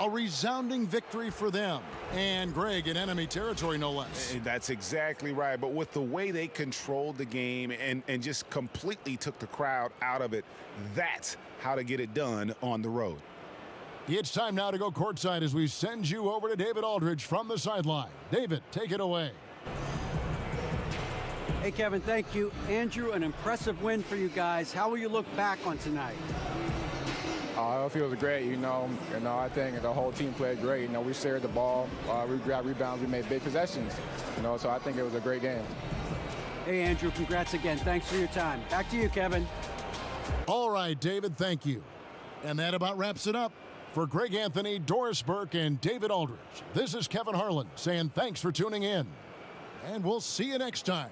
A resounding victory for them. And Greg, in enemy territory, no less. That's exactly right. But with the way they controlled the game and just completely took the crowd out of it, that's how to get it done on the road. It's time now to go courtside as we send you over to David Aldridge from the sideline. David, take it away. Hey, Kevin, thank you. Andrew, an impressive win for you guys. How will you look back on tonight? I feel it was great, I think the whole team played great. We shared the ball, we grabbed rebounds, we made big possessions, so I think it was a great game. Hey, Andrew, congrats again. Thanks for your time. Back to you, Kevin. All right, David, thank you. And that about wraps it up. For Greg Anthony, Doris Burke, and David Aldridge, this is Kevin Harlan saying thanks for tuning in. And we'll see you next time